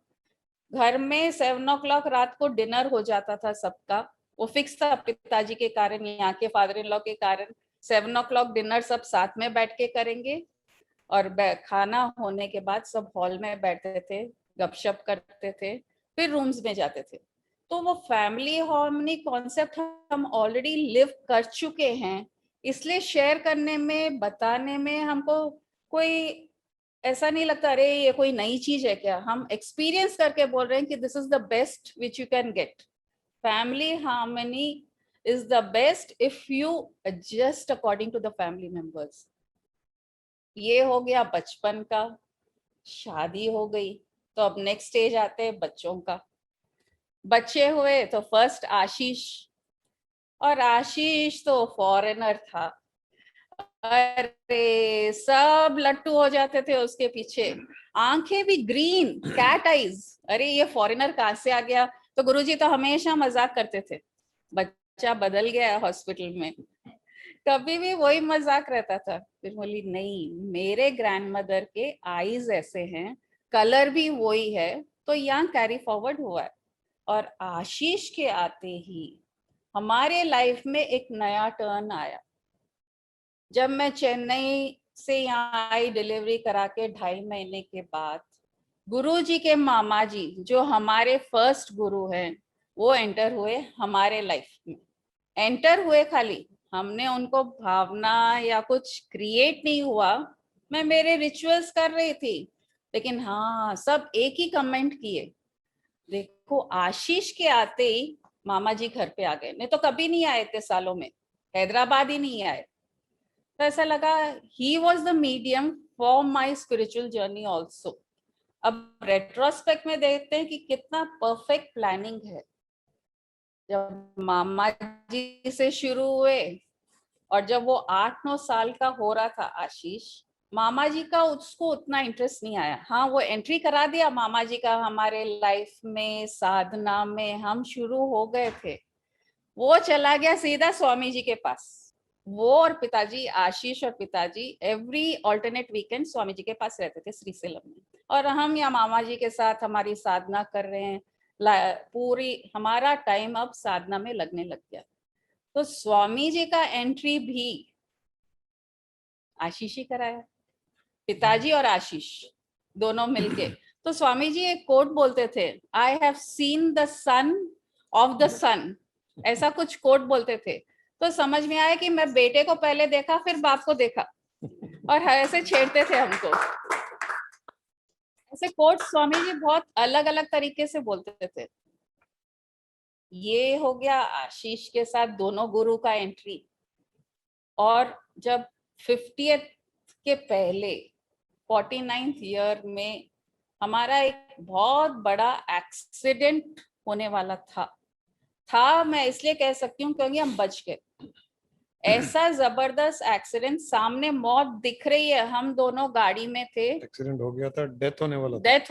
घर में 7 o'clock रात को डिनर हो जाता था सबका, वो फिक्स था पिताजी के कारण, यहाँ के फादर इन लॉ के कारण। 7 o'clock डिनर सब साथ में बैठ के करेंगे, और खाना होने के बाद सब हॉल में बैठते थे, गपशप करते थे, फिर रूम्स में जाते थे। तो वो फैमिली हार्मनी कॉन्सेप्ट हम ऑलरेडी लिव कर चुके हैं, इसलिए शेयर करने में, बताने में हमको कोई ऐसा नहीं लगता अरे ये कोई नई चीज है क्या। हम एक्सपीरियंस करके बोल रहे हैं कि this is the best which you can get. Family harmony is the best if you adjust according to the family members. ये हो गया बचपन का। शादी हो गई तो अब नेक्स्ट स्टेज आते हैं बच्चों का। बच्चे हुए तो फर्स्ट आशीष, और आशीष तो फॉरेनर था। अरे सब लट्टू हो जाते थे उसके पीछे, आंखें भी ग्रीन, कैट आईज। अरे ये फॉरेनर कहाँ से आ गया। तो गुरुजी तो हमेशा मजाक करते थे, बच्चा बदल गया है हॉस्पिटल में, कभी भी वही मजाक रहता था। फिर बोली नहीं, मेरे ग्रैंडमदर के आईज ऐसे हैं, कलर भी वही है, तो यहाँ कैरी फॉरवर्ड हुआ है। और आशीष के आते ही हमारे लाइफ में एक नया टर्न आया। जब मैं चेन्नई से यहाँ आई डिलीवरी करा के 2.5 महीने के बाद, गुरुजी के मामा जी जो हमारे फर्स्ट गुरु हैं, वो एंटर हुए हमारे लाइफ में। एंटर हुए खाली, हमने उनको भावना या कुछ क्रिएट नहीं हुआ। मैं मेरे रिचुअल्स कर रही थी, लेकिन हाँ सब एक ही कमेंट किए, देखो आशीष के आते ही मामा जी घर पे आ गए। नहीं तो कभी नहीं आए थे सालों में, हैदराबाद ही नहीं आए। तो ऐसा लगा he was the medium for my spiritual journey also. अब रेट्रोस्पेक्ट में देखते हैं कि कितना परफेक्ट प्लानिंग है। जब मामा जी से शुरू हुए और जब वो 8-9 साल का हो रहा था आशीष, मामा जी का उसको उतना इंटरेस्ट नहीं आया। हाँ वो एंट्री करा दिया मामा जी का हमारे लाइफ में, साधना में हम शुरू हो गए थे। वो चला गया सीधा स्वामी जी के पास। वो और पिताजी, आशीष और पिताजी every alternate weekend Swami ji के पास रहते थे श्रीसेलम में, और हम या मामा जी के साथ हमारी साधना कर रहे हैं। पूरी हमारा टाइम अब साधना में लगने लग गया। तो स्वामी जी का एंट्री भी आशीष ही कराया, पिताजी और आशीष दोनों मिलके। तो स्वामी जी एक कोट बोलते थे, I have seen the sun of the sun, ऐसा कुछ कोट बोलते थे। तो समझ में आया कि मैं बेटे को पहले देखा फिर बाप को देखा, और ऐसे छेड़ते थे हमको। ऐसे कोट स्वामी जी बहुत अलग अलग तरीके से बोलते थे। ये हो गया आशीष के साथ दोनों गुरु का एंट्री। और जब 50th के पहले 49th ईयर में हमारा एक बहुत बड़ा एक्सीडेंट होने वाला था मैं इसलिए कह सकती हूँ क्योंकि हम बच गए। ऐसा जबरदस्त एक्सीडेंट, सामने मौत दिख रही है, हम दोनों गाड़ी में थे, एक्सीडेंट हो गया था, डेथ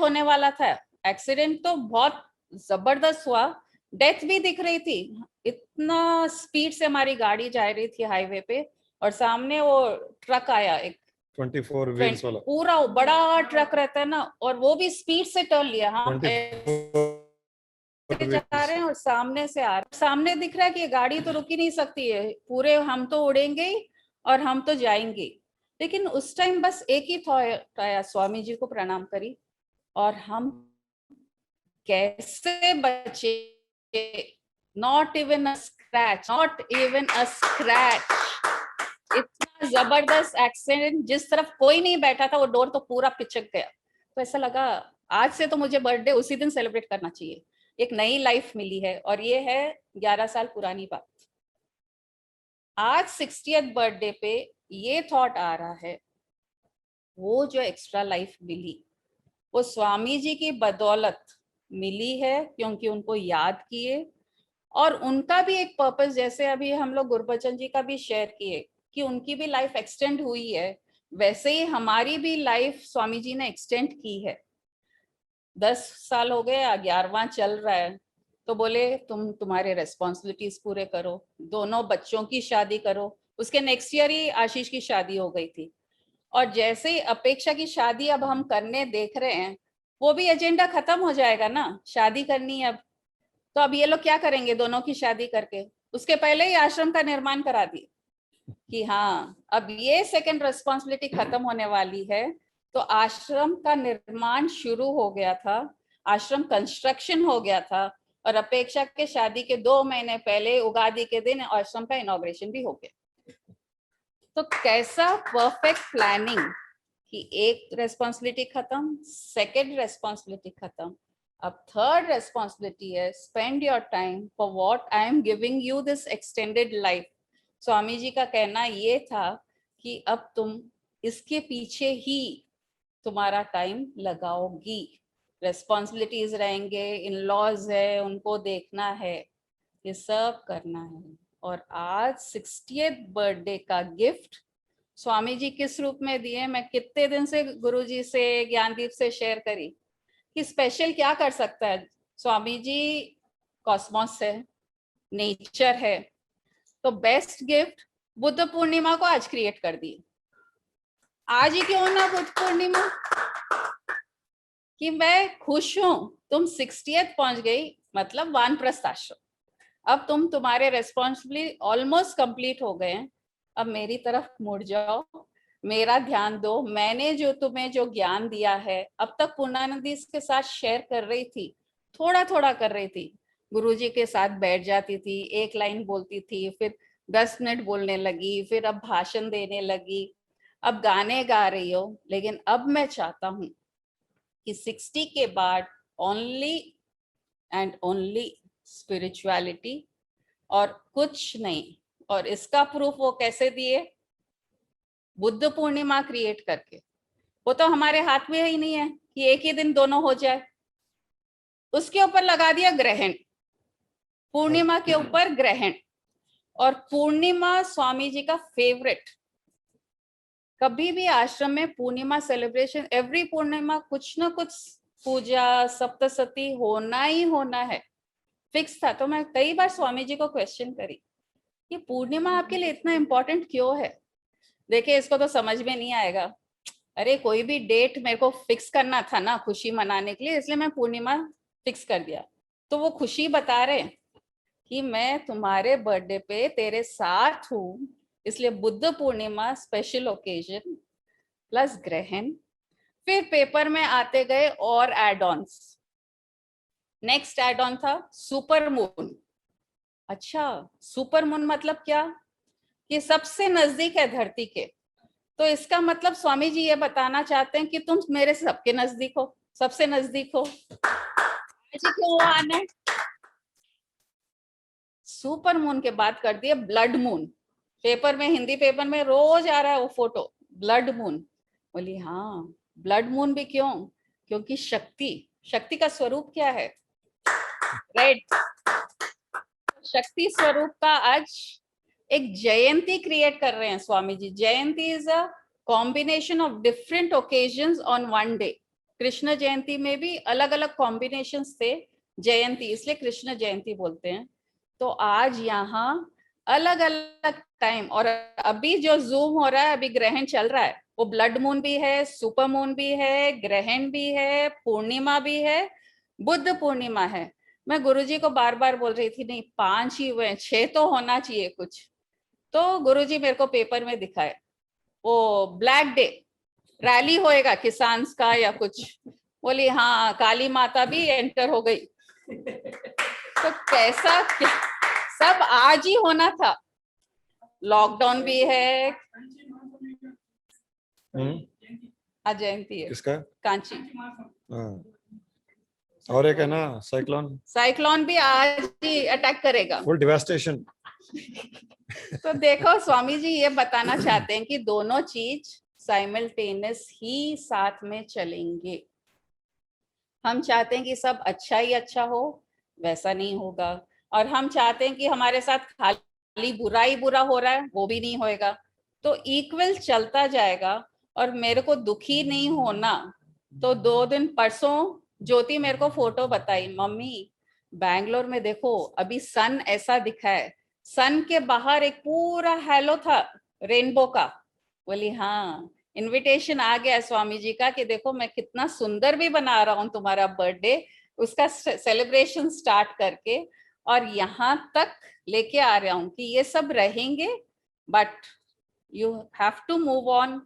होने वाला था। एक्सीडेंट तो बहुत जबरदस्त हुआ, डेथ भी दिख रही थी। इतना स्पीड से हमारी गाड़ी जा रही थी हाईवे पे, और सामने वो ट्रक आया, एक 24 व्हील्स वाला पूरा बड़ा ट्रक रहता है ना, और वो भी स्पीड से टर्न लिया। हम जा रहे हैं और सामने से आ रहे, सामने दिख रहा है कि ये गाड़ी तो रुक ही नहीं सकती है, पूरे हम तो उड़ेंगे और हम तो जाएंगे। लेकिन उस टाइम बस एक ही थॉट आया, स्वामी जी को प्रणाम करी और हम कैसे बचे। Not even a scratch, not even a scratch. इतना जबरदस्त एक्सीडेंट, जिस तरफ कोई नहीं बैठा था वो डोर तो पूरा पिचक गया। तो ऐसा लगा आज से तो मुझे बर्थडे उसी दिन सेलिब्रेट करना चाहिए, एक नई लाइफ मिली है। और ये है 11 साल पुरानी बात। आज 60th बर्थडे पे ये थॉट आ रहा है, वो जो एक्स्ट्रा लाइफ मिली वो स्वामी जी की बदौलत मिली है, क्योंकि उनको याद किए। और उनका भी एक पर्पस, जैसे अभी हम लोग गुरबचन जी का भी शेयर किए कि उनकी भी लाइफ एक्सटेंड हुई है, वैसे ही हमारी भी लाइफ स्वामी जी ने एक्सटेंड की है। 10 साल हो गए, 11वां चल रहा है। तो बोले तुम्हारे रेस्पॉन्सिबिलिटीज पूरे करो, दोनों बच्चों की शादी करो। उसके नेक्स्ट ईयर ही आशीष की शादी हो गई थी। और जैसे ही अपेक्षा की शादी अब हम करने देख रहे हैं, वो भी एजेंडा खत्म हो जाएगा ना, शादी करनी है अब। तो अब ये लोग क्या करेंगे दोनों की शादी करके? उसके पहले ही आश्रम का निर्माण करा दिए कि हाँ अब ये सेकंड रिस्पॉन्सिबिलिटी खत्म होने वाली है। तो आश्रम का निर्माण शुरू हो गया था, आश्रम कंस्ट्रक्शन हो गया था, और अपेक्षा के शादी के 2 महीने पहले उगादी के दिन आश्रम का इनॉग्रेशन भी हो गया। तो कैसा परफेक्ट प्लानिंग कि एक रेस्पॉन्सिबिलिटी खत्म, सेकेंड रेस्पॉन्सिबिलिटी खत्म, अब थर्ड रेस्पॉन्सिबिलिटी है spend your time for what I am giving you this extended life. Swami ji का कहना ये था कि अब तुम इसके पीछे ही तुम्हारा टाइम लगाओगी, रेस्पॉन्सिबिलिटीज रहेंगे, इन लॉज है उनको देखना है, ये सब करना है। और आज 60th बर्थडे का गिफ्ट स्वामी जी किस रूप में दिए, मैं कितने दिन से गुरुजी से, ज्ञानदीप से शेयर करी कि स्पेशल क्या कर सकता है स्वामी जी। कॉस्मोस है, नेचर है, तो बेस्ट गिफ्ट बुद्ध पूर्णिमा को आज क्रिएट कर दिए। आज ही क्यों ना बुद्ध पूर्णिमा, कि मैं खुश हूं तुम 60th पहुंच गई, मतलब वानप्रस्थ आश्रम। अब तुम्हारे रेस्पॉन्सिबिलिटी ऑलमोस्ट कंप्लीट हो गए हैं, अब मेरी तरफ मुड़ जाओ, मेरा ध्यान दो। मैंने जो तुम्हें जो ज्ञान दिया है, अब तक पूर्णानंदी इसके साथ शेयर कर रही थी, थोड़ा थोड़ा कर रही थी, गुरुजी के साथ बैठ जाती थी, एक लाइन बोलती थी, फिर 10 मिनट बोलने लगी, फिर अब भाषण देने लगी, अब गाने गा रही हो। लेकिन अब मैं चाहता हूं कि 60 के बाद ओनली एंड ओनली स्पिरिचुअलिटी और कुछ नहीं। और इसका प्रूफ वो कैसे दिए? बुद्ध पूर्णिमा क्रिएट करके। वो तो हमारे हाथ में ही नहीं है कि एक ही दिन दोनों हो जाए, उसके ऊपर लगा दिया ग्रहण, पूर्णिमा के ऊपर ग्रहण। और पूर्णिमा स्वामी जी का फेवरेट। कभी भी आश्रम में पूर्णिमा सेलिब्रेशन, एवरी पूर्णिमा कुछ ना कुछ पूजा सप्तशती होना ही होना है, फिक्स था। तो मैं कई बार स्वामी जी को क्वेश्चन करी कि पूर्णिमा आपके लिए इतना इम्पोर्टेंट क्यों है? देखिए इसको तो समझ में नहीं आएगा, अरे कोई भी डेट मेरे को फिक्स करना था ना खुशी मनाने के लिए, इसलिए मैं पूर्णिमा फिक्स कर दिया। तो वो खुशी बता रहे कि मैं तुम्हारे बर्थडे पे तेरे साथ हूँ, इसलिए Buddha Purnima special occasion plus ग्रहण। फिर पेपर में आते गए और add ons. Next add on था सुपर मून। अच्छा, सुपर मून मतलब क्या? कि सबसे नजदीक है धरती के। तो इसका मतलब स्वामी जी ये बताना चाहते हैं कि तुम मेरे सबके नजदीक हो, सबसे नजदीक हो। जी क्यों आना है? सुपर मून के बाद कर दिए ब्लड मून। पेपर में, हिंदी पेपर में रोज आ रहा है वो फोटो, ब्लड मून। बोली हाँ, ब्लड मून भी क्यों? क्योंकि शक्ति का स्वरूप क्या है? रेड। शक्ति स्वरूप का आज एक जयंती क्रिएट कर रहे हैं Swami ji. Jayanti is a combination of different occasions on one day. Krishna Jayanti में भी अलग अलग कॉम्बिनेशंस थे जयंती, इसलिए कृष्ण जयंती बोलते हैं। तो आज यहाँ अलग अलग टाइम, और अभी जो जूम हो रहा है, अभी ग्रहण चल रहा है, वो ब्लड मून भी है, सुपर मून भी है, ग्रहण भी है, पूर्णिमा भी है, बुद्ध पूर्णिमा है। मैं गुरुजी को बार बार बोल रही थी नहीं 5 ही हुए, 6 तो होना चाहिए कुछ। तो गुरुजी मेरे को पेपर में दिखाए वो ब्लैक डे रैली होएगा किसान का या कुछ। बोली हाँ, काली माता भी एंटर हो गई। तो कैसा सब आज ही होना था, लॉकडाउन भी है, आज जयंती है किसका? कांची। हाँ। और एक है ना साइक्लोन भी आज ही अटैक करेगा, फुल डिवास्टेशन। तो देखो स्वामी जी ये बताना चाहते हैं कि दोनों चीज साइमल्टेनियस ही साथ में चलेंगे। हम चाहते हैं कि सब अच्छा ही अच्छा हो, वैसा नहीं होगा, और हम चाहते हैं कि हमारे साथ खाली बुरा ही बुरा हो रहा है, वो भी नहीं होएगा। तो इक्वल चलता जाएगा। और मेरे को दुखी नहीं होना, तो 2 दिन परसों ज्योति मेरे को फोटो बताई, मम्मी बैंगलोर में देखो अभी सन ऐसा दिखा है, सन के बाहर एक पूरा हेलो था रेनबो का। बोली हाँ, इनविटेशन आ गया स्वामी जी का कि देखो मैं कितना सुंदर भी बना रहा हूँ तुम्हारा बर्थडे, उसका सेलिब्रेशन स्टार्ट करके और यहाँ तक लेके आ रहा हूँ कि ये सब रहेंगे, but you have to move on.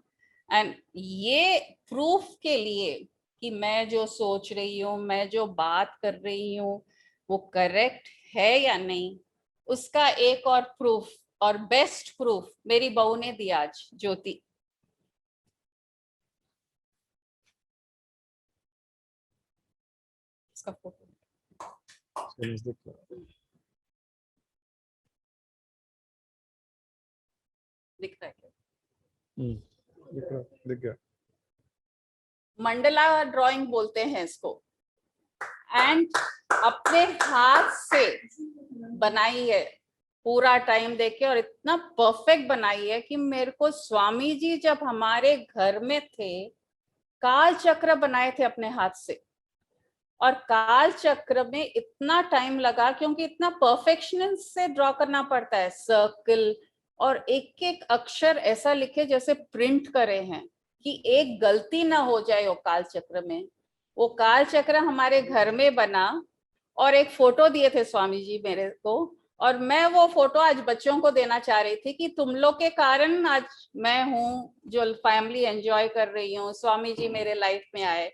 And ये प्रूफ के लिए कि मैं जो सोच रही हूँ, मैं जो बात कर रही हूँ वो करेक्ट है या नहीं, उसका एक और प्रूफ और बेस्ट प्रूफ मेरी बहू ने दिया आज, ज्योति। इसका फोटो दिख रहा है? दिख गया। मंडला ड्राइंग बोलते हैं इसको, एंड अपने हाथ से बनाई है, पूरा टाइम देके, और इतना परफेक्ट बनाई है कि मेरे को स्वामी जी जब हमारे घर में थे काल चक्र बनाए थे अपने हाथ से, और काल चक्र में इतना टाइम लगा क्योंकि इतना परफेक्शन से ड्रॉ करना पड़ता है, सर्कल और एक एक अक्षर ऐसा लिखे जैसे प्रिंट करे हैं कि एक गलती ना हो जाए वो काल चक्र में। वो काल चक्र हमारे घर में बना, और एक फोटो दिए थे स्वामी जी मेरे को, और मैं वो फोटो आज बच्चों को देना चाह रही थी कि तुम लोग के कारण आज मैं हूँ जो फैमिली एंजॉय कर रही हूँ, स्वामी जी मेरे लाइफ में आए।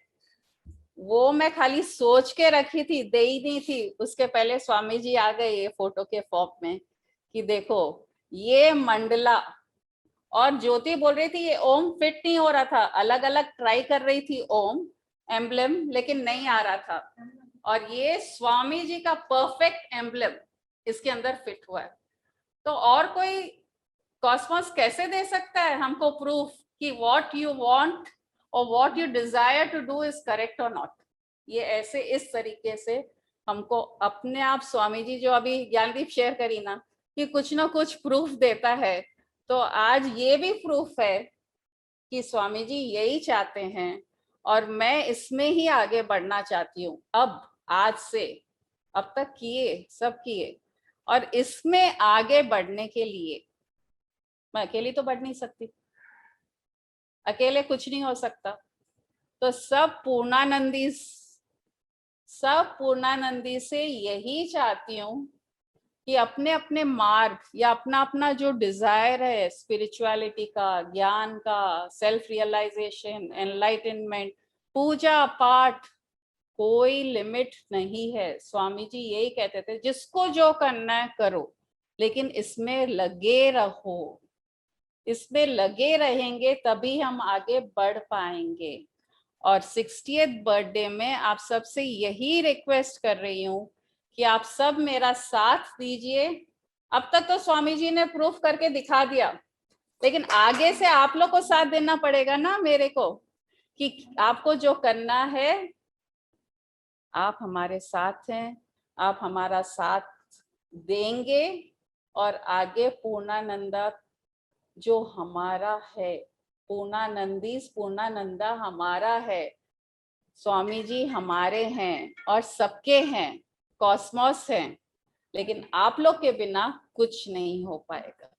वो मैं खाली सोच के रखी थी, दे ही नहीं थी, उसके पहले स्वामी जी आ गए ये फोटो के फॉर्म में कि देखो ये मंडला। और ज्योति बोल रही थी ये ओम फिट नहीं हो रहा था, अलग अलग ट्राई कर रही थी ओम एम्बलम, लेकिन नहीं आ रहा था, और ये स्वामी जी का परफेक्ट एम्बलम इसके अंदर फिट हुआ है। तो और कोई कॉस्मोस कैसे दे सकता है हमको प्रूफ कि व्हाट यू वांट और what you desire to do is correct और नॉट। ये ऐसे इस तरीके से हमको अपने आप स्वामी जी जो अभी ज्ञानदीप शेयर करी ना कि कुछ ना कुछ प्रूफ देता है, तो आज ये भी प्रूफ है कि स्वामी जी यही चाहते हैं और मैं इसमें ही आगे बढ़ना चाहती हूँ। अब आज से, अब तक किए सब किए, और इसमें आगे बढ़ने के लिए मैं अकेली तो बढ़ नहीं सकती, अकेले कुछ नहीं हो सकता। तो सब पूर्णानंदी से यही चाहती हूँ कि अपने अपने मार्ग या अपना अपना जो डिजायर है स्पिरिचुअलिटी का, ज्ञान का, सेल्फ रियलाइजेशन, एनलाइटनमेंट, पूजा पाठ, कोई लिमिट नहीं है। स्वामी जी यही कहते थे जिसको जो करना है करो, लेकिन इसमें लगे रहो। इसमें लगे रहेंगे तभी हम आगे बढ़ पाएंगे। और 60th बर्थडे में आप सबसे यही रिक्वेस्ट कर रही हूँ कि आप सब मेरा साथ दीजिए। अब तक तो स्वामी जी ने प्रूफ करके दिखा दिया, लेकिन आगे से आप लोग को साथ देना पड़ेगा ना मेरे को, कि आपको जो करना है आप हमारे साथ हैं, आप हमारा साथ देंगे, और आगे पूर्णानंदा जो हमारा है, पूर्णानंदा हमारा है, स्वामी जी हमारे हैं और सबके हैं, कॉस्मोस हैं, लेकिन आप लोग के बिना कुछ नहीं हो पाएगा।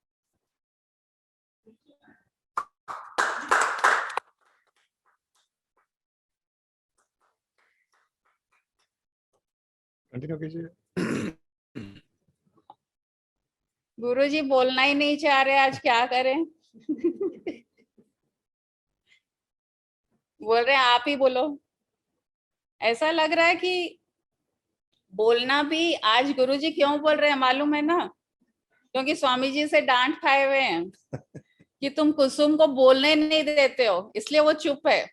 कंटिन्यू कीजिए। गुरुजी बोलना ही नहीं चाह रहे, आज क्या करें? बोल रहे हैं आप ही बोलो। ऐसा लग रहा है कि बोलना भी आज गुरुजी क्यों बोल रहे हैं मालूम है ना, क्योंकि स्वामी जी से डांट खाए हुए हैं कि तुम कुसुम को बोलने नहीं देते हो, इसलिए वो चुप है।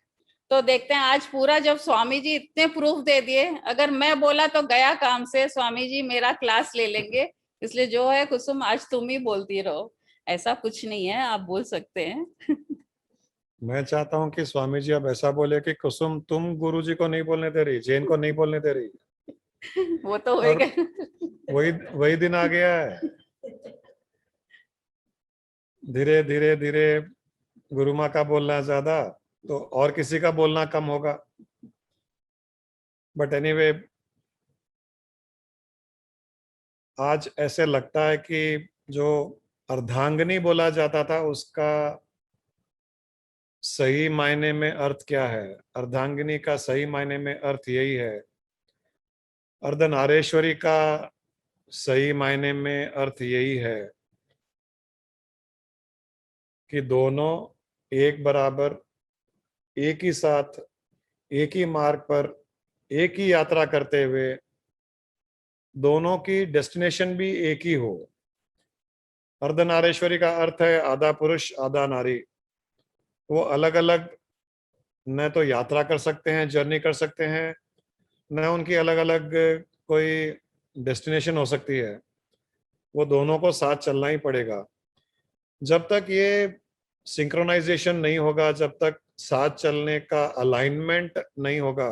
तो देखते हैं आज पूरा, जब स्वामी जी इतने प्रूफ दे दिए, अगर मैं बोला तो गया काम से, स्वामी जी मेरा क्लास ले लेंगे, इसलिए जो है कुसुम आज तुम ही बोलती रहो। ऐसा कुछ नहीं है, आप बोल सकते हैं। मैं चाहता हूँ कि स्वामी जी अब ऐसा बोले कि कुसुम तुम गुरुजी को नहीं बोलने दे रही, जैन को नहीं बोलने दे रही। वो तो होएगा। वही वही दिन आ गया है। धीरे धीरे धीरे गुरु माँ का बोलना ज्यादा तो और किसी का बोलना कम होगा। बट एनीवे, आज ऐसे लगता है कि जो अर्धांगिनी बोला जाता था उसका सही मायने में अर्थ क्या है। अर्धांगिनी का सही मायने में अर्थ यही है। अर्धनारेश्वरी का सही मायने में अर्थ यही है कि दोनों एक बराबर, एक ही साथ, एक ही मार्ग पर, एक ही यात्रा करते हुए, दोनों की डेस्टिनेशन भी एक ही हो। अर्धनारेश्वरी का अर्थ है आधा पुरुष आधा नारी। वो अलग अलग न तो यात्रा कर सकते हैं, जर्नी कर सकते हैं, न उनकी अलग अलग कोई डेस्टिनेशन हो सकती है। वो दोनों को साथ चलना ही पड़ेगा। जब तक ये सिंक्रोनाइजेशन नहीं होगा, जब तक साथ चलने का अलाइनमेंट नहीं होगा,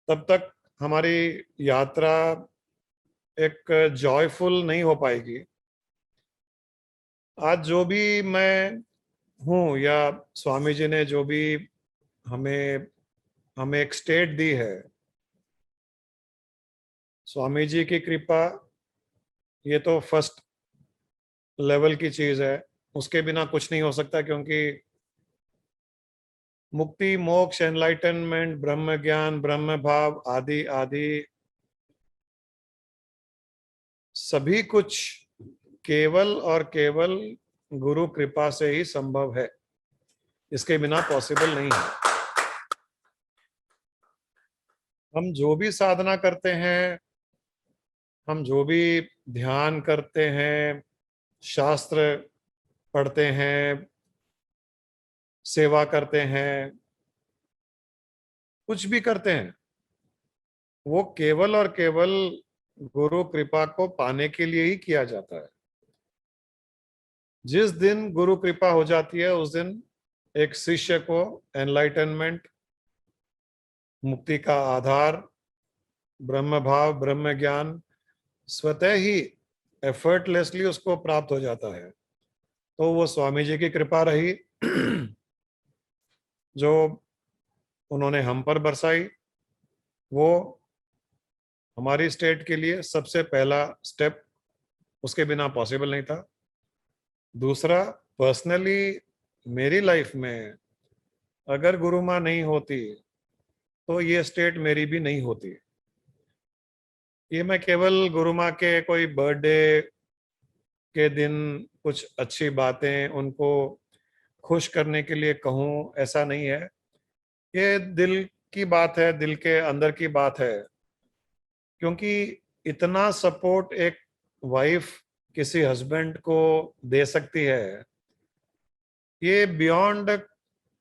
तब तक हमारी यात्रा एक जॉयफुल नहीं हो पाएगी। आज जो भी मैं हूँ या स्वामी जी ने जो भी हमें एक स्टेट दी है, स्वामी जी की कृपा, ये तो फर्स्ट लेवल की चीज है। उसके बिना कुछ नहीं हो सकता, क्योंकि मुक्ति, मोक्ष, एनलाइटनमेंट, ब्रह्म ज्ञान, ब्रह्म भाव आदि आदि सभी कुछ केवल और केवल गुरु कृपा से ही संभव है। इसके बिना पॉसिबल नहीं है। हम जो भी साधना करते हैं, हम जो भी ध्यान करते हैं, शास्त्र पढ़ते हैं, सेवा करते हैं, कुछ भी करते हैं, वो केवल और केवल गुरु कृपा को पाने के लिए ही किया जाता है। जिस दिन गुरु कृपा हो जाती है, उस दिन एक शिष्य को एनलाइटनमेंट, मुक्ति का आधार, ब्रह्म भाव, ब्रह्म ज्ञान स्वतः ही एफर्टलेसली उसको प्राप्त हो जाता है। तो वो स्वामी जी की कृपा रही जो उन्होंने हम पर बरसाई। वो हमारी स्टेट के लिए सबसे पहला स्टेप, उसके बिना पॉसिबल नहीं था। दूसरा, पर्सनली मेरी लाइफ में अगर गुरु माँ नहीं होती तो ये स्टेट मेरी भी नहीं होती। ये मैं केवल गुरु माँ के कोई बर्थडे के दिन कुछ अच्छी बातें उनको खुश करने के लिए कहूँ, ऐसा नहीं है। ये दिल की बात है, दिल के अंदर की बात है। क्योंकि इतना सपोर्ट एक वाइफ किसी हस्बैंड को दे सकती है, ये बियॉन्ड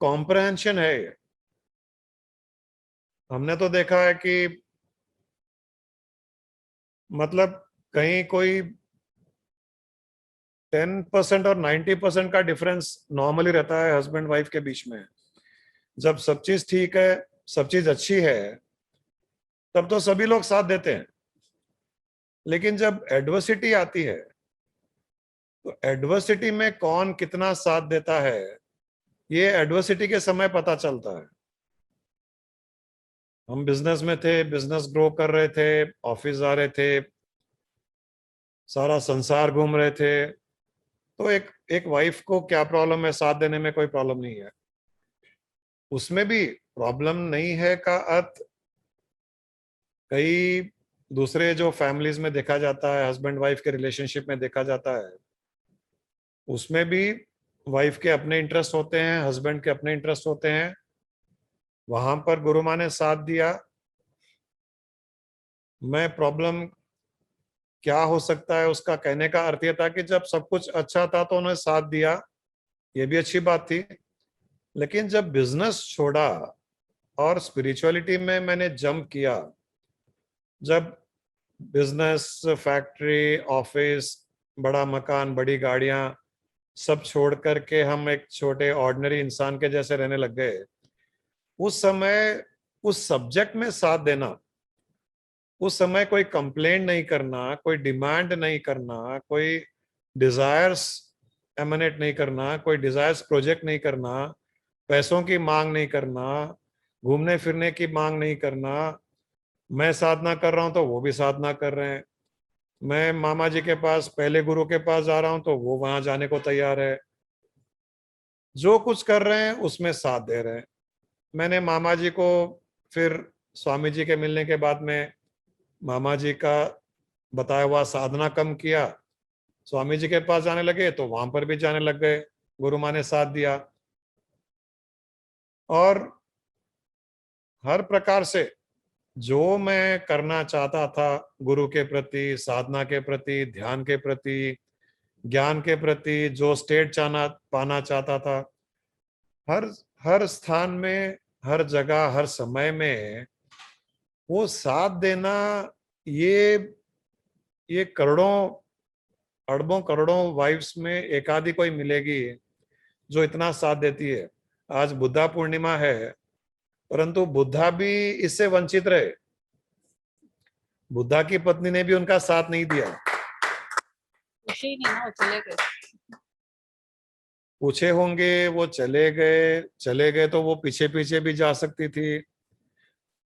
कॉम्प्रहेंशन है। हमने तो देखा है कि मतलब कहीं कोई 10% और 90% का डिफरेंस नॉर्मली रहता है हस्बैंड वाइफ के बीच में। जब सब चीज ठीक है, सब चीज अच्छी है, तब तो सभी लोग साथ देते हैं। लेकिन जब एडवर्सिटी आती है, तो एडवर्सिटी में कौन कितना साथ देता है, ये एडवर्सिटी के समय पता चलता है। हम बिजनेस में थे, बिजनेस ग्रो कर रहे थे, ऑफिस जा रहे थे, सारा संसार घूम रहे थे, तो एक वाइफ को क्या प्रॉब्लम है, साथ देने में कोई प्रॉब्लम नहीं है। उसमें भी प्रॉब्लम नहीं है का अर्थ कई दूसरे जो फैमिलीज में देखा जाता है, हस्बैंड वाइफ के रिलेशनशिप में देखा जाता है, उसमें भी वाइफ के अपने इंटरेस्ट होते हैं, हस्बैंड के अपने इंटरेस्ट होते हैं। वहां पर गुरु माँ ने साथ दिया। मैं प्रॉब्लम क्या हो सकता है, उसका कहने का अर्थ ये था कि जब सब कुछ अच्छा था तो उन्होंने साथ दिया, ये भी अच्छी बात थी। लेकिन जब बिजनेस छोड़ा और स्पिरिचुअलिटी में मैंने जंप किया, जब बिजनेस, फैक्ट्री, ऑफिस, बड़ा मकान, बड़ी गाड़ियां सब छोड़ करके हम एक छोटे ऑर्डिनरी इंसान के जैसे रहने लग गए, उस समय उस सब्जेक्ट में साथ देना, उस समय कोई कंप्लेंट नहीं करना, कोई डिमांड नहीं करना, कोई डिजायर्स एमनेट नहीं करना, कोई डिजायर्स प्रोजेक्ट नहीं करना, पैसों की मांग नहीं करना, घूमने फिरने की मांग नहीं करना। मैं साधना कर रहा हूं तो वो भी साधना कर रहे हैं, मैं मामा जी के पास, पहले गुरु के पास जा रहा हूं तो वो वहां जाने को तैयार है। जो कुछ कर रहे हैं उसमें साथ दे रहे हैं। मैंने मामा जी को फिर स्वामी जी के मिलने के बाद में मामा जी का बताया हुआ साधना कम किया, स्वामी जी के पास जाने लगे तो वहां पर भी जाने लग गए, गुरु माँ ने साथ दिया। और हर प्रकार से जो मैं करना चाहता था, गुरु के प्रति, साधना के प्रति, ध्यान के प्रति, ज्ञान के प्रति, जो स्टेट पाना चाहता था, हर हर स्थान में, हर जगह, हर समय में वो साथ देना, ये करोड़ों, अरबों करोड़ों वाइफ्स में एक आधी कोई मिलेगी जो इतना साथ देती है। आज बुद्धा पूर्णिमा है, परंतु बुद्धा भी इससे वंचित रहे। बुद्धा की पत्नी ने भी उनका साथ नहीं दिया। खुशी नहीं ना, वो चले गए। पूछे होंगे, वो चले गए तो वो पीछे पीछे भी जा सकती थी।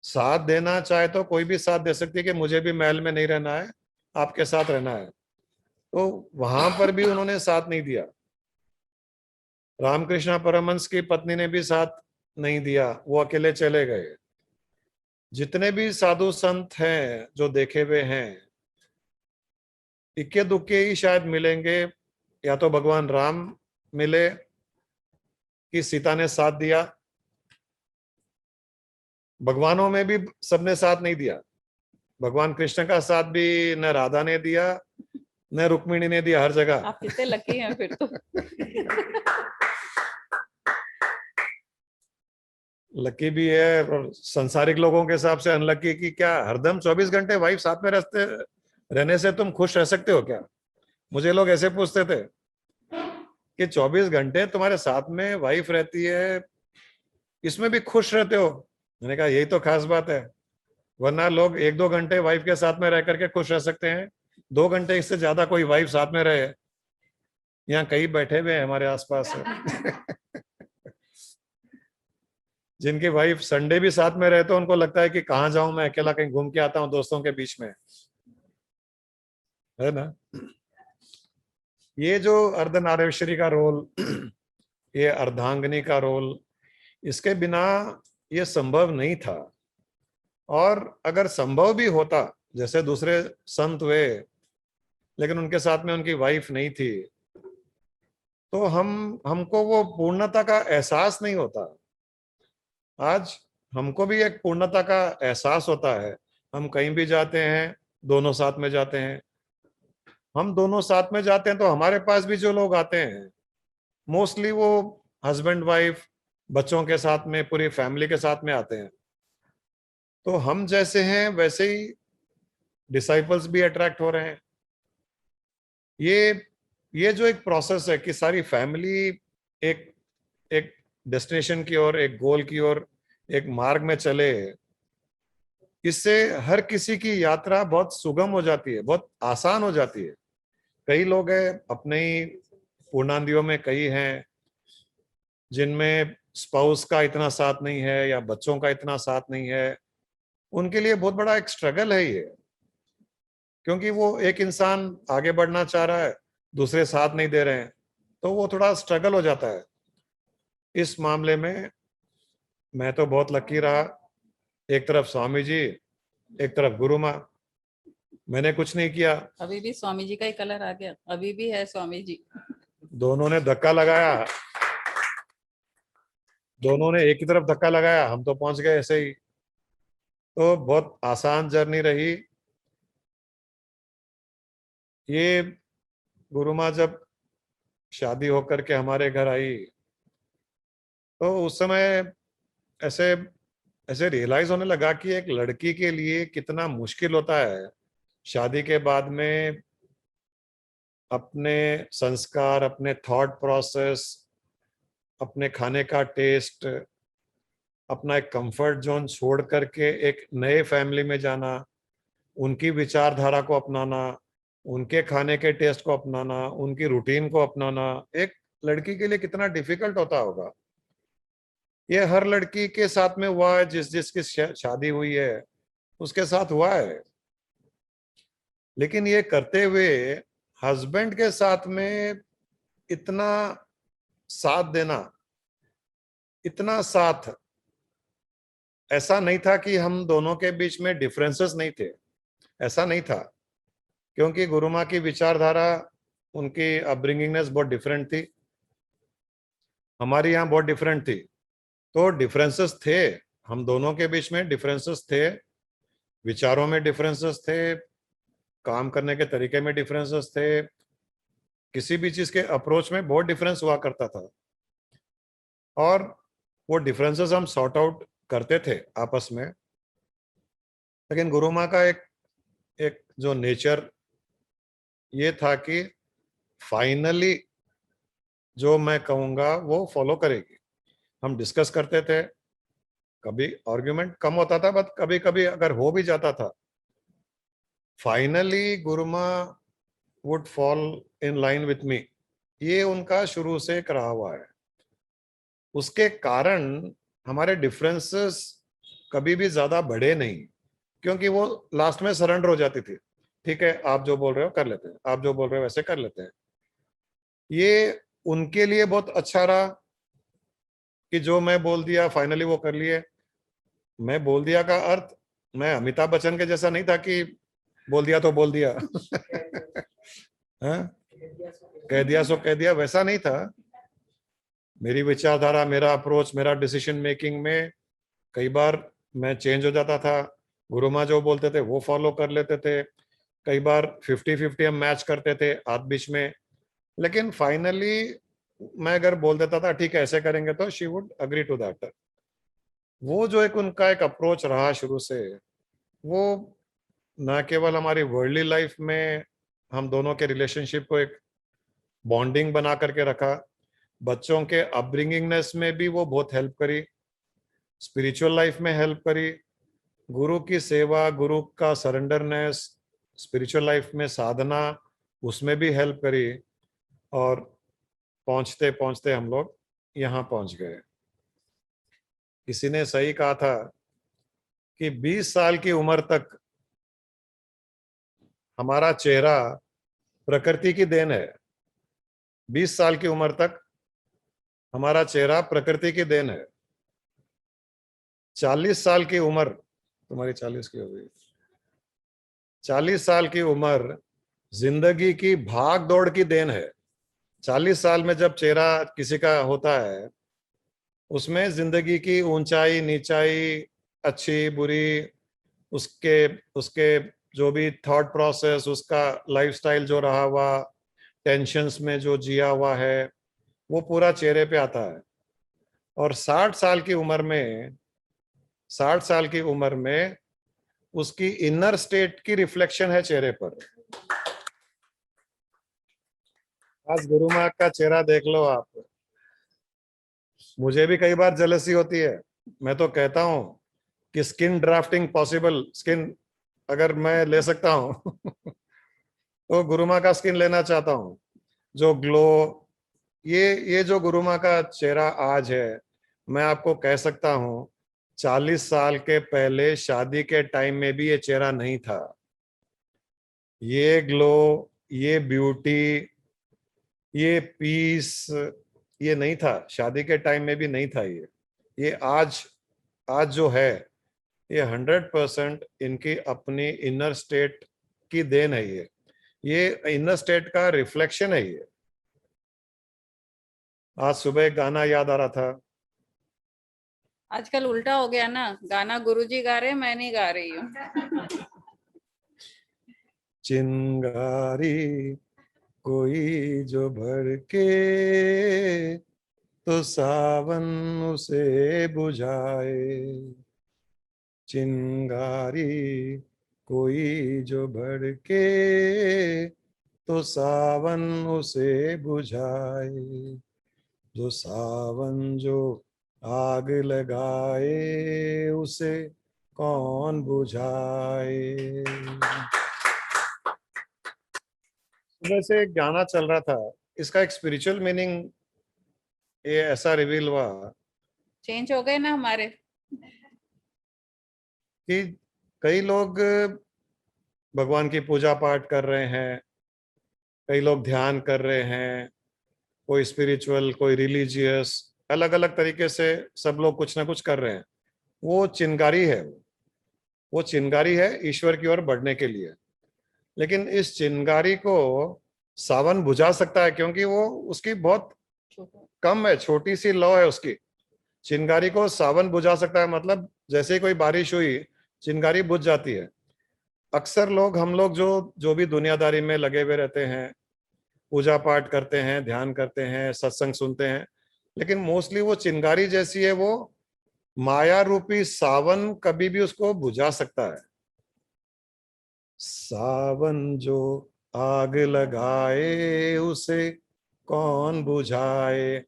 साथ देना चाहे तो कोई भी साथ दे सकती है कि मुझे भी महल में नहीं रहना है, आपके साथ रहना है, तो वहां पर भी उन्होंने साथ नहीं दिया। रामकृष्ण परमहंस की पत्नी ने भी साथ नहीं दिया, वो अकेले चले गए। जितने भी साधु संत हैं जो देखे हुए हैं, इक्के दुक्के ही शायद मिलेंगे, या तो भगवान राम मिले कि सीता ने साथ दिया। भगवानों में भी सबने साथ नहीं दिया। भगवान कृष्ण का साथ भी न राधा ने दिया, न रुक्मिणी ने दिया। हर जगह आप कितने लकी हैं फिर तो। लकी भी है, और संसारिक लोगों के हिसाब से अनलकी की क्या। हरदम 24 घंटे वाइफ साथ में रहने से तुम खुश रह सकते हो क्या? मुझे लोग ऐसे पूछते थे कि 24 घंटे तुम्हारे साथ में वाइफ रहती है, इसमें भी खुश रहते हो? मैंने कहा यही तो खास बात है, वरना लोग 1-2 घंटे वाइफ के साथ में रह करके खुश रह सकते हैं, 2 घंटे इससे ज्यादा कोई वाइफ साथ में रहे। यहाँ कई बैठे हुए हैं हमारे आसपास जिनकी वाइफ संडे भी साथ में रहे तो उनको लगता है कि कहाँ जाऊं मैं, अकेला कहीं घूम के आता हूं दोस्तों के बीच में, है ना। ये जो अर्धनारीश्वरी का रोल, ये अर्धांगिनी का रोल, इसके बिना ये संभव नहीं था। और अगर संभव भी होता, जैसे दूसरे संत हुए लेकिन उनके साथ में उनकी वाइफ नहीं थी, तो हमको वो पूर्णता का एहसास नहीं होता। आज हमको भी एक पूर्णता का एहसास होता है। हम कहीं भी जाते हैं, दोनों साथ में जाते हैं। हम दोनों साथ में जाते हैं तो हमारे पास भी जो लोग आते हैं, मोस्टली वो हस्बैंड वाइफ, बच्चों के साथ में, पूरी फैमिली के साथ में आते हैं। तो हम जैसे हैं वैसे ही डिसाइपल्स भी अट्रैक्ट हो रहे हैं। ये जो एक प्रोसेस है कि सारी फैमिली एक डेस्टिनेशन की ओर, एक गोल की ओर, एक मार्ग में चले, इससे हर किसी की यात्रा बहुत सुगम हो जाती है, बहुत आसान हो जाती है। कई लोग हैं अपने ही पूर्णांदियों में, कई हैं जिनमें स्पाउस का इतना साथ नहीं है या बच्चों का इतना साथ नहीं है। उनके लिए बहुत बड़ा एक स्ट्रगल है ये, क्योंकि वो एक इंसान आगे बढ़ना चाह रहा है, दूसरे साथ नहीं दे रहे हैं, तो वो थोड़ा स्ट्रगल हो जाता है। इस मामले में मैं तो बहुत लकी रहा। एक तरफ स्वामी जी, एक तरफ गुरु माँ। मैंने कुछ नहीं किया। अभी भी स्वामी जी का ही कलर आ गया, अभी भी है स्वामी जी। दोनों ने धक्का लगाया, दोनों ने एक ही तरफ धक्का लगाया, हम तो पहुंच गए ऐसे ही। तो बहुत आसान जर्नी रही। ये गुरु माँ जब शादी होकर के हमारे घर आई तो उस समय ऐसे ऐसे रियलाइज होने लगा कि एक लड़की के लिए कितना मुश्किल होता है शादी के बाद में अपने संस्कार, अपने थॉट प्रोसेस, अपने खाने का टेस्ट, अपना एक कंफर्ट जोन छोड़ करके एक नए फैमिली में जाना, उनकी विचारधारा को अपनाना, उनके खाने के टेस्ट को अपनाना, उनकी रूटीन को अपनाना एक लड़की के लिए कितना डिफिकल्ट होता होगा। ये हर लड़की के साथ में हुआ है, जिसकी शादी हुई है उसके साथ हुआ है। लेकिन ये करते हुए हस्बैंड के साथ में इतना साथ देना, इतना साथ, ऐसा नहीं था कि हम दोनों के बीच में डिफरेंसेस नहीं थे, ऐसा नहीं था, क्योंकि गुरु माँ की विचारधारा, उनकी अपब्रिंगिंगनेस बहुत डिफरेंट थी, हमारी यहाँ बहुत डिफरेंट थी। तो डिफरेंसेस थे, हम दोनों के बीच में डिफरेंसेस थे, विचारों में डिफरेंसेस थे, काम करने के तरीके में डिफरेंसेस थे, किसी भी चीज के अप्रोच में बहुत डिफरेंस हुआ करता था। और वो डिफरेंसेस हम सॉर्ट आउट करते थे आपस में। लेकिन गुरु माँ का एक जो नेचर ये था कि फाइनली जो मैं कहूँगा वो फॉलो करेगी। हम डिस्कस करते थे, कभी आर्ग्यूमेंट कम होता था, बट कभी कभी अगर हो भी जाता था, फाइनली गुरु माँ would fall in line with me. ये उनका शुरू से करा हुआ है। उसके कारण हमारे डिफरेंसेस कभी भी ज्यादा बढ़े नहीं, क्योंकि वो लास्ट में सरेंडर हो जाती थी। ठीक है, आप जो बोल रहे हो कर लेते हैं, आप जो बोल रहे हो वैसे कर लेते हैं। ये उनके लिए बहुत अच्छा रहा कि जो मैं बोल दिया फाइनली वो कर लिए। मैं बोल दिया का अर्थ, मैं अमिताभ बच्चन के जैसा नहीं था कि बोल दिया तो बोल दिया कह दिया सो कह दिया, वैसा नहीं था। मेरी विचारधारा, मेरा अप्रोच, मेरा डिसीजन मेकिंग में कई बार मैं चेंज हो जाता था। गुरु माँ जो बोलते थे वो फॉलो कर लेते थे। कई बार 50-50 हम मैच करते थे हाथ बीच में। लेकिन फाइनली मैं अगर बोल देता था ठीक है ऐसे करेंगे, तो she would agree to that. वो जो एक उनका एक अप्रोच रहा शुरू से, वो ना केवल हमारी वर्ल्डली लाइफ में हम दोनों के रिलेशनशिप को एक बॉन्डिंग बना करके रखा, बच्चों के अपब्रिंगिंगनेस में भी वो बहुत हेल्प करी, स्पिरिचुअल लाइफ में हेल्प करी, गुरु की सेवा, गुरु का सरेंडरनेस, स्पिरिचुअल लाइफ में साधना, उसमें भी हेल्प करी। और पहुंचते पहुंचते हम लोग यहाँ पहुंच गए। किसी ने सही कहा था कि 20 साल की उम्र तक हमारा चेहरा प्रकृति की देन है। 20 साल की उम्र तक हमारा चेहरा प्रकृति की देन है। 40 साल की उम्र, तुम्हारी 40 की हो गई, 40 साल की उम्र जिंदगी की भाग दौड़ की देन है। 40 साल में जब चेहरा किसी का होता है, उसमें जिंदगी की ऊंचाई नीचाई, अच्छी बुरी, उसके जो भी थॉट प्रोसेस, उसका लाइफस्टाइल जो रहा हुआ, टेंशन्स में जो जिया हुआ है, वो पूरा चेहरे पे आता है। और 60 साल की उम्र में, 60 साल की उम्र में उसकी इनर स्टेट की रिफ्लेक्शन है चेहरे पर। आज गुरु माँ का चेहरा देख लो आप। मुझे भी कई बार जेलसी होती है। मैं तो कहता हूं कि स्किन ड्राफ्टिंग पॉसिबल, स्किन अगर मैं ले सकता हूं तो गुरु माँ का स्किन लेना चाहता हूं। जो ग्लो, ये जो गुरु माँ का चेहरा आज है, मैं आपको कह सकता हूं 40 साल के पहले शादी के टाइम में भी ये चेहरा नहीं था। ये ग्लो, ये ब्यूटी, ये पीस, ये नहीं था शादी के टाइम में भी नहीं था। ये आज जो है, ये 100% इनकी अपनी इनर स्टेट की देन है। ये इनर स्टेट का रिफ्लेक्शन है। ये आज सुबह एक गाना याद आ रहा था। आजकल उल्टा हो गया ना, गाना गुरुजी गा रहे हैं, मैं नहीं गा रही हूँ। चिंगारी कोई जो भड़के तो सावन उसे बुझाए। चिंगारी कोई जो भड़के तो सावन उसे बुझाए। जो सावन जो आग लगाए उसे कौन बुझाए। वैसे एक गाना चल रहा था, इसका एक स्पिरिचुअल मीनिंग ये ऐसा रिवील हुआ चेंज हो गए ना हमारे कि कई लोग भगवान की पूजा पाठ कर रहे हैं, कई लोग ध्यान कर रहे हैं, कोई स्पिरिचुअल, कोई रिलीजियस, अलग अलग तरीके से सब लोग कुछ ना कुछ कर रहे हैं। वो चिंगारी है, वो चिंगारी है ईश्वर की ओर बढ़ने के लिए। लेकिन इस चिंगारी को सावन बुझा सकता है, क्योंकि वो उसकी बहुत कम है, छोटी सी लौ है उसकी। चिंगारी को सावन बुझा सकता है, मतलब जैसे ही कोई बारिश हुई चिंगारी बुझ जाती है। अक्सर लोग, हम लोग जो भी दुनियादारी में लगे हुए रहते हैं, पूजा पाठ करते हैं, ध्यान करते हैं, सत्संग सुनते हैं, लेकिन मोस्टली वो चिंगारी जैसी है, वो माया रूपी सावन कभी भी उसको बुझा सकता है। सावन जो आग लगाए उसे कौन बुझाए।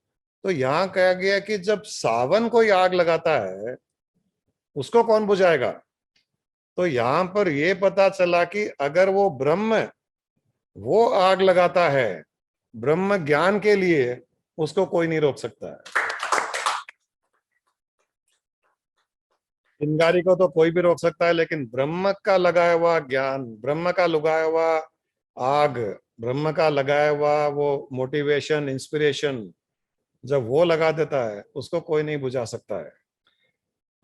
तो यहाँ कहा गया कि जब सावन कोई आग लगाता है उसको कौन बुझाएगा। तो यहाँ पर ये पता चला कि अगर वो ब्रह्म वो आग लगाता है ब्रह्म ज्ञान के लिए, उसको कोई नहीं रोक सकता है। चिंगारी को तो कोई भी रोक सकता है, लेकिन ब्रह्म का लगाया हुआ ज्ञान, ब्रह्म का लगाया हुआ आग, ब्रह्म का लगाया हुआ वो मोटिवेशन, इंस्पिरेशन, जब वो लगा देता है उसको कोई नहीं बुझा सकता है।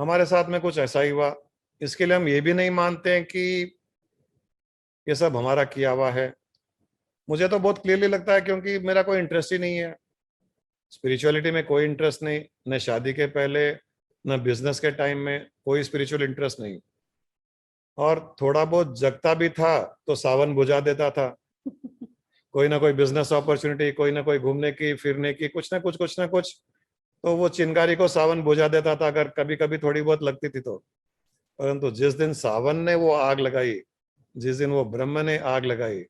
हमारे साथ में कुछ ऐसा ही हुआ। इसके लिए हम ये भी नहीं मानते हैं कि ये सब हमारा किया हुआ है। मुझे तो बहुत क्लियरली लगता है, क्योंकि मेरा कोई इंटरेस्ट ही नहीं है स्पिरिचुअलिटी में, कोई इंटरेस्ट नहीं, न शादी के पहले न बिजनेस के टाइम में कोई स्पिरिचुअल इंटरेस्ट नहीं। और थोड़ा बहुत जगता भी था तो सावन बुझा देता था। कोई ना कोई बिजनेस अपॉर्चुनिटी, कोई ना कोई घूमने की, फिरने की, कुछ ना कुछ, तो वो चिंगारी को सावन बुझा देता था, अगर कभी कभी थोड़ी बहुत लगती थी तो। परंतु जिस दिन सावन ने वो आग लगाई, जिस दिन वो ब्रह्म ने आग लगाई,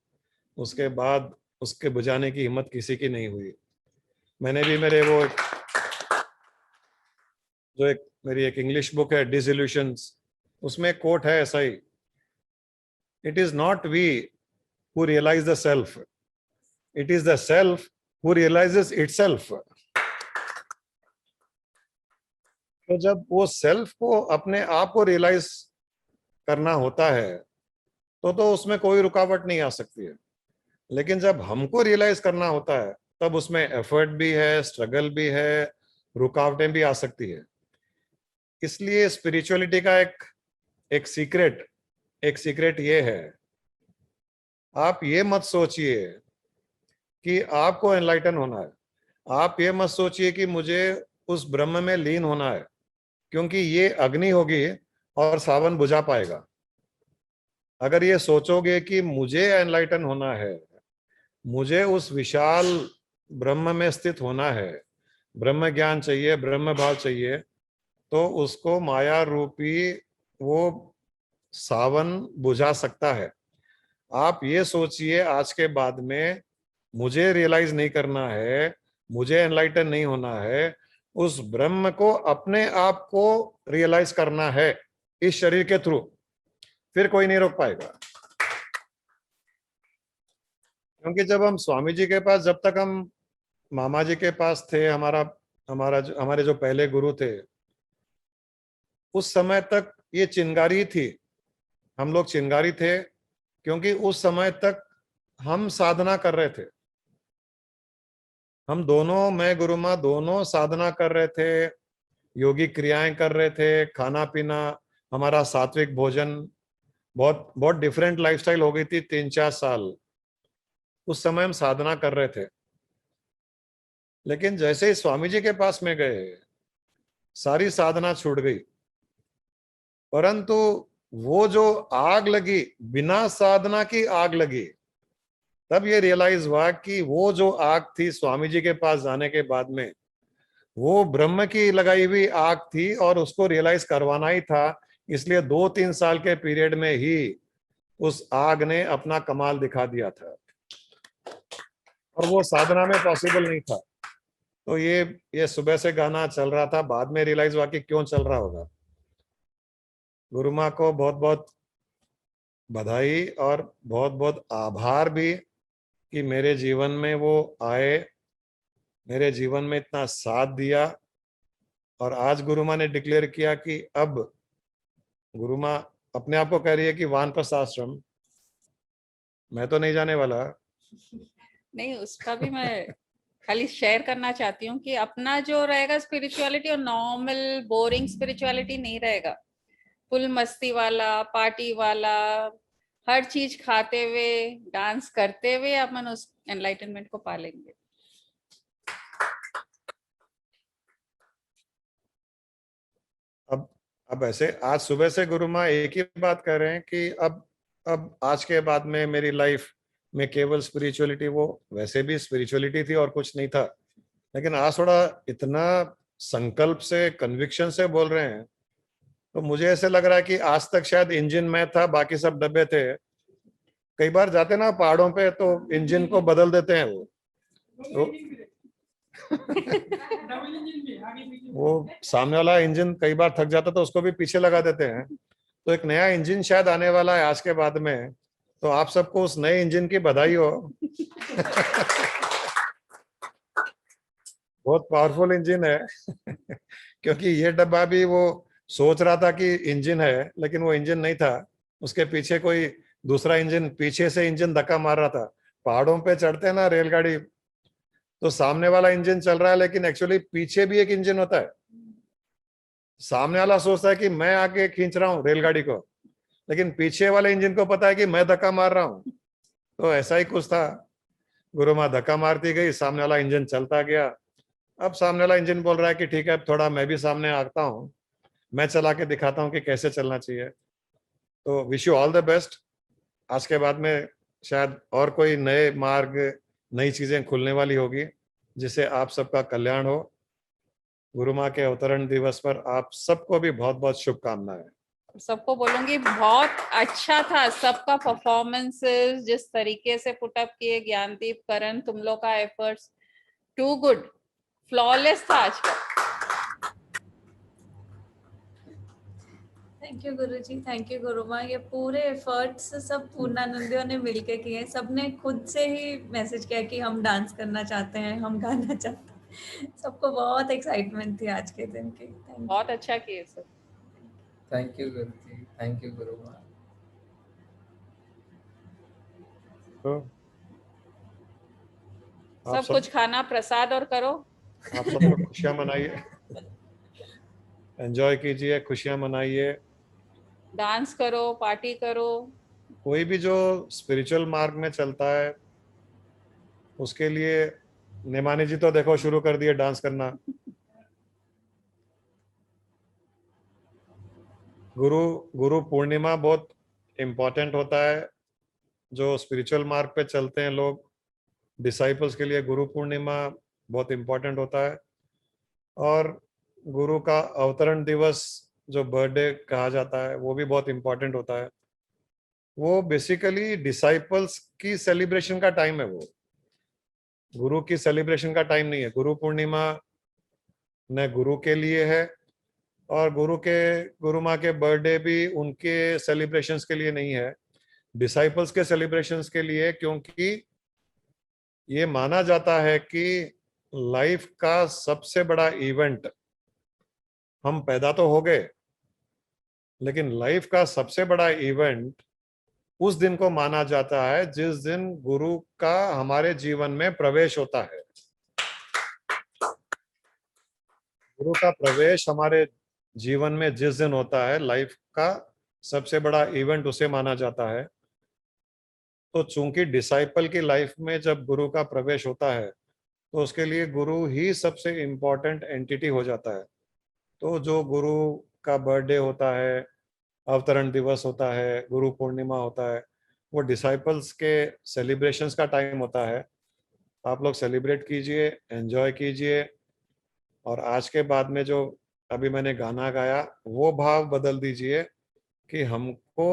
उसके बाद उसके बुझाने की हिम्मत किसी की नहीं हुई। मैंने भी मेरी एक इंग्लिश बुक है डिसइल्यूशंस, उसमें एक कोट है ऐसा ही, it is not we who realize the self, it is the self who realizes itself. तो जब वो सेल्फ को, अपने आप को रियलाइज करना होता है तो उसमें कोई रुकावट नहीं आ सकती है। लेकिन जब हमको रियलाइज करना होता है तब उसमें एफर्ट भी है, स्ट्रगल भी है, रुकावटें भी आ सकती है। इसलिए स्पिरिचुअलिटी का एक सीक्रेट ये है, आप ये मत सोचिए कि आपको एनलाइटन होना है, आप ये मत सोचिए कि मुझे उस ब्रह्म में लीन होना है, क्योंकि ये अग्नि होगी और सावन बुझा पाएगा। अगर ये सोचोगे कि मुझे एनलाइटन होना है, मुझे उस विशाल ब्रह्म में स्थित होना है, ब्रह्म ज्ञान चाहिए, ब्रह्म भाव चाहिए, तो उसको माया रूपी वो सावन बुझा सकता है। आप ये सोचिए आज के बाद में, मुझे रियलाइज नहीं करना है, मुझे एनलाइटन नहीं होना है, उस ब्रह्म को, अपने आप को रियलाइज करना है इस शरीर के थ्रू, फिर कोई नहीं रोक पाएगा। क्योंकि जब हम स्वामी जी के पास, जब तक हम मामा जी के पास थे, हमारे जो पहले गुरु थे, उस समय तक ये चिंगारी थी, हम लोग चिंगारी थे, क्योंकि उस समय तक हम साधना कर रहे थे। हम दोनों, मैं गुरु माँ दोनों साधना कर रहे थे, योगी क्रियाएं कर रहे थे, खाना पीना, हमारा सात्विक भोजन, बहुत बहुत डिफरेंट लाइफस्टाइल हो गई थी। 3-4 साल उस समय हम साधना कर रहे थे। लेकिन जैसे ही स्वामी जी के पास में गए, सारी साधना छूट गई। परंतु वो जो आग लगी, बिना साधना की आग लगी, तब ये रियलाइज हुआ कि वो जो आग थी स्वामी जी के पास जाने के बाद में, वो ब्रह्म की लगाई हुई आग थी और उसको रियलाइज करवाना ही था। इसलिए 2-3 साल के पीरियड में ही उस आग ने अपना कमाल दिखा दिया था, और वो साधना में पॉसिबल नहीं था। तो ये सुबह से गाना चल रहा था, बाद में रियलाइज हुआ कि क्यों चल रहा होगा। गुरु माँ को बहुत बहुत बधाई और बहुत बहुत आभार भी कि मेरे जीवन में वो आए, मेरे जीवन में इतना साथ दिया। और आज गुरु माँ ने डिक्लेयर किया कि अब गुरु माँ अपने आप को कह रही है कि वानप्रस्थ आश्रम, मैं तो नहीं जाने वाला। नहीं, उसका भी मैं खाली शेयर करना चाहती हूँ कि अपना जो रहेगा स्पिरिचुअलिटी, और नॉर्मल बोरिंग स्पिरिचुअलिटी नहीं रहेगा। फुल मस्ती वाला, पार्टी वाला, हर चीज खाते हुए, डांस करते हुए अपन उस एनलाइटनमेंट को पालेंगे। अब ऐसे आज सुबह से गुरु माँ एक ही बात कर रहे हैं कि अब आज के बाद में मेरी लाइफ में केवल स्पिरिचुअलिटी, वो वैसे भी स्पिरिचुअलिटी थी और कुछ नहीं था, लेकिन आज थोड़ा इतना संकल्प से, कन्विक्शन से बोल रहे हैं, तो मुझे ऐसे लग रहा है कि आज तक शायद इंजन मैं था, बाकी सब डब्बे थे। कई बार जाते ना पहाड़ों पे तो इंजन को बदल देते हैं तो वो सामने वाला इंजन कई बार थक जाता तो उसको भी पीछे लगा देते हैं। तो एक नया इंजन शायद आने वाला है आज के बाद में, तो आप सबको उस नए इंजन की बधाई हो। बहुत पावरफुल इंजन है क्योंकि ये डब्बा भी वो सोच रहा था कि इंजन है, लेकिन वो इंजन नहीं था, उसके पीछे कोई दूसरा इंजन, पीछे से इंजन धक्का मार रहा था। पहाड़ों पे चढ़ते हैं ना रेलगाड़ी, तो सामने वाला इंजन चल रहा है, लेकिन एक्चुअली पीछे भी एक इंजन होता है। सामने वाला सोचता है कि मैं आगे खींच रहा हूँ रेलगाड़ी को, लेकिन पीछे वाले इंजन को पता है कि मैं धक्का मार रहा हूँ। तो ऐसा ही कुछ था, गुरु माँ धक्का मारती गई, सामने वाला इंजन चलता गया। अब सामने वाला इंजन बोल रहा है कि ठीक है, थोड़ा मैं भी सामने आता हूँ, मैं चला के दिखाता हूँ कि कैसे चलना चाहिए। तो wish you all the best. आज के बाद में शायद और कोई नए मार्ग, नई चीजें खुलने वाली होगी, जिससे आप सबका कल्याण हो। गुरु माँ के अवतरण दिवस पर आप सबको भी बहुत बहुत शुभकामनाएं। सबको बोलूंगी बहुत अच्छा था सबका परफॉर्मेंसेस, जिस तरीके से पुटअप किए ज्ञानदीप, करण, तुम लोग का एफर्ट्स, टू गुड, फ्लॉलेस था आज का। Thank you Guruji, thank you Guru माँ। ये पूरे एफर्ट्स सब पूर्णानंदियों ने मिलके किए, सबने खुद से ही मैसेज किया कि हम डांस करना चाहते हैं, हम गाना चाहते हैं। सबको बहुत एक्साइटमेंट थी आज के दिन की। बहुत अच्छा किए सब। Thank you Guruji, thank you Guru माँ। सब कुछ खाना प्रसाद और करो। आप सब लोग खुशियां मनाइए, एंजॉय कीजिए, खुशियां मनाइए, डांस करो, पार्टी करो। कोई भी जो स्पिरिचुअल मार्ग में चलता है उसके लिए, निमानी जी तो देखो शुरू कर दिए डांस करना। गुरु पूर्णिमा बहुत इम्पोर्टेंट होता है। जो स्पिरिचुअल मार्ग पे चलते हैं लोग, डिसाइपल्स के लिए गुरु पूर्णिमा बहुत इम्पोर्टेंट होता है। और गुरु का अवतरण दिवस जो बर्थडे कहा जाता है, वो भी बहुत इम्पोर्टेंट होता है। वो बेसिकली डिसाइपल्स की सेलिब्रेशन का टाइम है, वो गुरु की सेलिब्रेशन का टाइम नहीं है। गुरु पूर्णिमा न गुरु के लिए है, और गुरु माँ के बर्थडे भी उनके सेलिब्रेशंस के लिए नहीं है, डिसाइपल्स के सेलिब्रेशंस के लिए। क्योंकि ये माना जाता है कि लाइफ का सबसे बड़ा इवेंट, हम पैदा तो हो गए, लेकिन लाइफ का सबसे बड़ा इवेंट उस दिन को माना जाता है जिस दिन गुरु का हमारे जीवन में प्रवेश होता है। गुरु का प्रवेश हमारे जीवन में जिस दिन होता है, लाइफ का सबसे बड़ा इवेंट उसे माना जाता है। तो चूंकि डिसाइपल की लाइफ में जब गुरु का प्रवेश होता है, तो उसके लिए गुरु ही सबसे इम्पोर्टेंट एंटिटी हो जाता है। तो जो गुरु का बर्थडे होता है, अवतरण दिवस होता है, गुरु पूर्णिमा होता है, वो डिसाइपल्स के सेलिब्रेशंस का टाइम होता है। आप लोग सेलिब्रेट कीजिए, एंजॉय कीजिए, और आज के बाद में जो अभी मैंने गाना गाया वो भाव बदल दीजिए कि हमको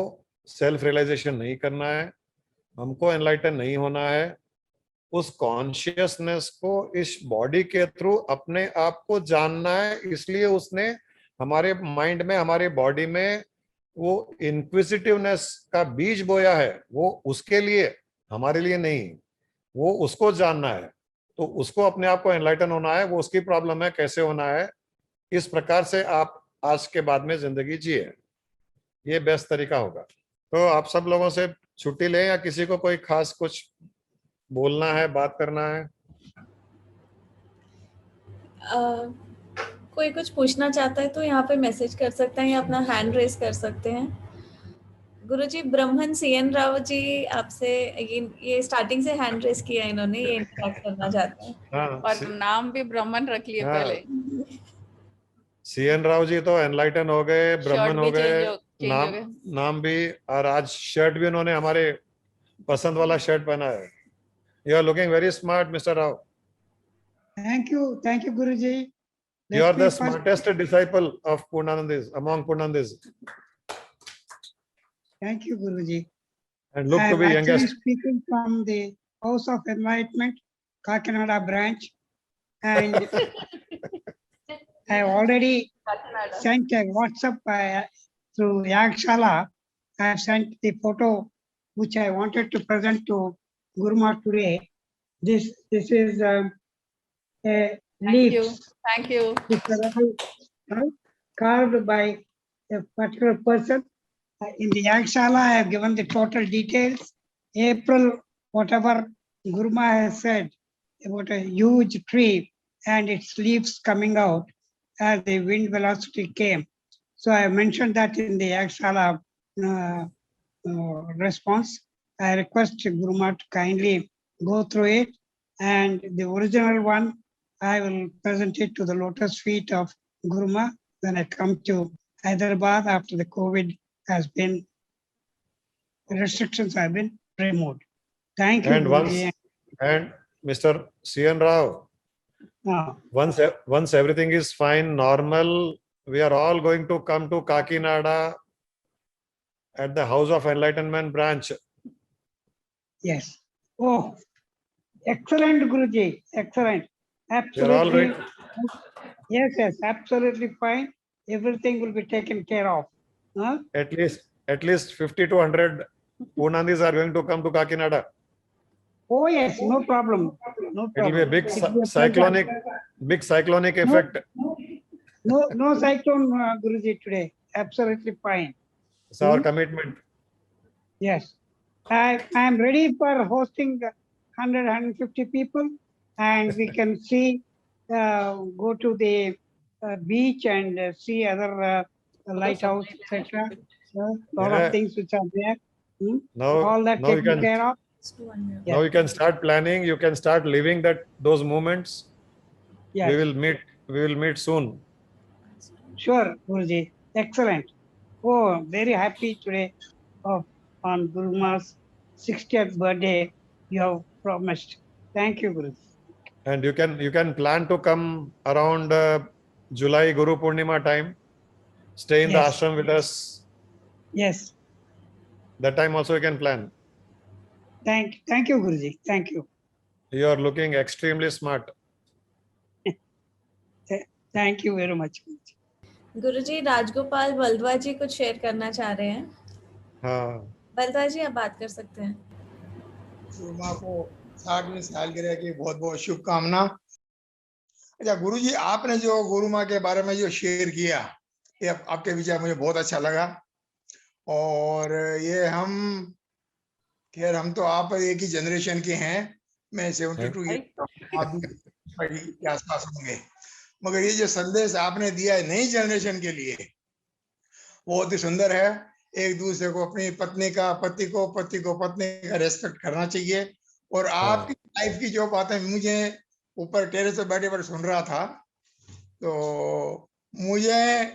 सेल्फ रियलाइजेशन नहीं करना है, हमको एनलाइटन नहीं होना है, उस कॉन्शियसनेस को इस बॉडी के थ्रू अपने आप को जानना है। इसलिए उसने हमारे माइंड में, हमारे बॉडी में वो इंक्विजिटिवनेस का बीज बोया है, वो उसके लिए, हमारे लिए नहीं, वो उसको जानना है। तो उसको अपने आप को एनलाइटन होना है, वो उसकी प्रॉब्लम है, कैसे होना है। इस प्रकार से आप आज के बाद में जिंदगी जिए, ये बेस्ट तरीका होगा। तो आप सब लोगों से छुट्टी लें, या किसी को कोई खास कुछ बोलना है, बात करना है? कोई कुछ पूछना चाहता है तो यहाँ पे मैसेज कर सकते हैं या अपना हैंड रेज कर सकते हैं। गुरुजी, ब्रह्मन सीएन राव जी आपसे ये स्टार्टिंग से हैंड रेज किया है इन्होंने, ये इंटरेक्ट करना चाहते हैं। हाँ, और नाम भी ब्रह्मन रख लिए हाँ, पहले। सीएन राव जी तो एनलाइटन हो गए, ब्राह्मण हो गए, नाम नाम भी, और आज शर्ट भी उन्होंने हमारे पसंद वाला शर्ट पहना है। You are looking very smart mister Rao. Thank you Guruji. You are the smartest disciple of Purnanandis, among Purnandis. Thank you, Guruji. And look to be I'm actually youngest. speaking from the House of Enlightenment, Kakinada branch, and I already sent a WhatsApp through Yagshala. I have sent the photo which I wanted to present to Guruma today. This is a leaf. Thank you. Carved by a particular person. In the Yagshala, I have given the total details. April, whatever Guruma has said about a huge tree and its leaves coming out as the wind velocity came. So I mentioned that in the Yagshala response. I request Guruma to kindly go through it, and the original one I will present it to the lotus feet of Guruma when I come to Hyderabad after the COVID has been, restrictions have been removed. Thank you. And Guruji. and Mr. CN Rao, once everything is fine, normal, we are all going to come to Kakinada at the House of Enlightenment branch. Yes. Oh, excellent, Guruji. Excellent. You're all Absolutely. right. Yes, absolutely fine. Everything will be taken care of. Huh? At least 50 to 100 Purnandis are going to come to Kakinada. Oh yes, no problem. No problem. It will be a big It will be a cyclonic effect. No cyclone, Guruji, today. Absolutely fine. It's our commitment. Yes. I am ready for hosting 100, 150 people, and we can see, go to the beach and see other lighthouse, etc. Lot of things which are there. All that taken care of. Now you can start planning. You can start living those moments. Yes. We will meet soon. Sure, Guruji. Excellent. Oh, very happy today on Guruma's 60th birthday. You have promised. Thank you, Guruji. And you can plan to come around July Guru Purnima time. Stay in the ashram with us. Yes. That time also you can plan. Thank you, Guruji. Thank you. You are looking extremely smart. Thank you very much. गुरुजी, राजगोपाल बलदवा जी कुछ share करना चाह रहे हैं। हाँ, बलदवा जी आप बात कर सकते हैं। गुरुमा को 60वीं सालगिरह की बहुत बहुत शुभकामना। अच्छा गुरुजी, आपने जो गुरुमा के बारे में जो शेयर किया, ये आपके विचार मुझे बहुत अच्छा लगा। और ये खैर हम तो आप एक ही जनरेशन के हैं। मैं 72 के आसपास होंगे, मगर ये जो संदेश आपने दिया है नई जनरेशन के लिए, बहुत ही सुंदर है। एक दूसरे को, अपनी पत्नी का पति को, पति को पत्नी का रेस्पेक्ट करना चाहिए। और आपकी लाइफ की जो बातें, मुझे ऊपर टेरेस पे बैठे बैठे सुन रहा था, तो मुझे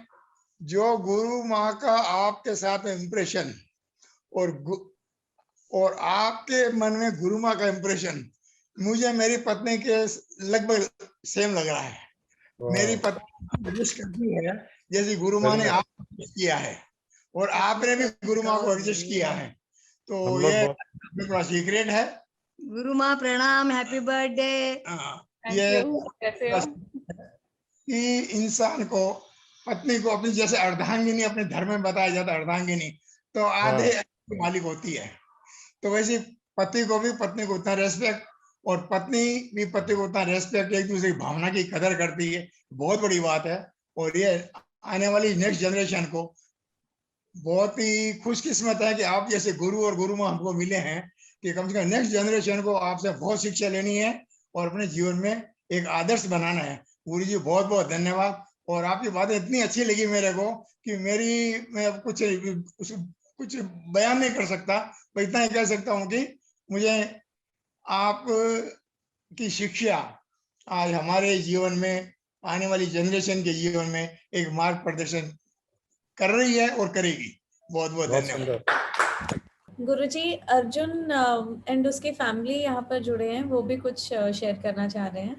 जो गुरु माँ का आपके साथ में इम्प्रेशन और आपके मन में गुरु माँ का इम्प्रेशन मुझे मेरी पत्नी के लगभग सेम लग रहा है। मेरी पत्नी एडजस्ट करती है जैसे गुरु माँ ने आपको किया है और आपने भी गुरु माँ को एडजस्ट किया है, तो ये थोड़ा सीक्रेट है। गुरु माँ प्रणाम, हैप्पी बर्थडे। ये कि इंसान को पत्नी को अपनी जैसे अर्धांगिनी अपने धर्म में बताया जाता है, अर्धांगिनी तो आधे मालिक होती है, तो वैसे पति को भी पत्नी को उतना रेस्पेक्ट और पत्नी भी पति को उतना रेस्पेक्ट, एक दूसरे की भावना की कदर करती है, बहुत बड़ी बात है। और ये आने वाली नेक्स्ट जनरेशन को बहुत ही खुशकिस्मत है कि आप जैसे गुरु और गुरु माँ हमको मिले हैं कि कम से कम नेक्स्ट जनरेशन को आपसे बहुत शिक्षा लेनी है और अपने जीवन में एक आदर्श बनाना है। गुरु जी बहुत बहुत धन्यवाद। और आपकी बातें इतनी अच्छी लगी मेरे को कि मैं कुछ बयान नहीं कर सकता, पर इतना ही कह सकता हूँ कि मुझे आप की शिक्षा आज हमारे जीवन में, आने वाली जनरेशन के जीवन में एक मार्ग प्रदर्शन कर रही है और करेगी। बहुत बहुत धन्यवाद। गुरुजी, अर्जुन एंड उसकी फैमिली यहाँ पर जुड़े हैं, वो भी कुछ शेयर करना चाह रहे हैं।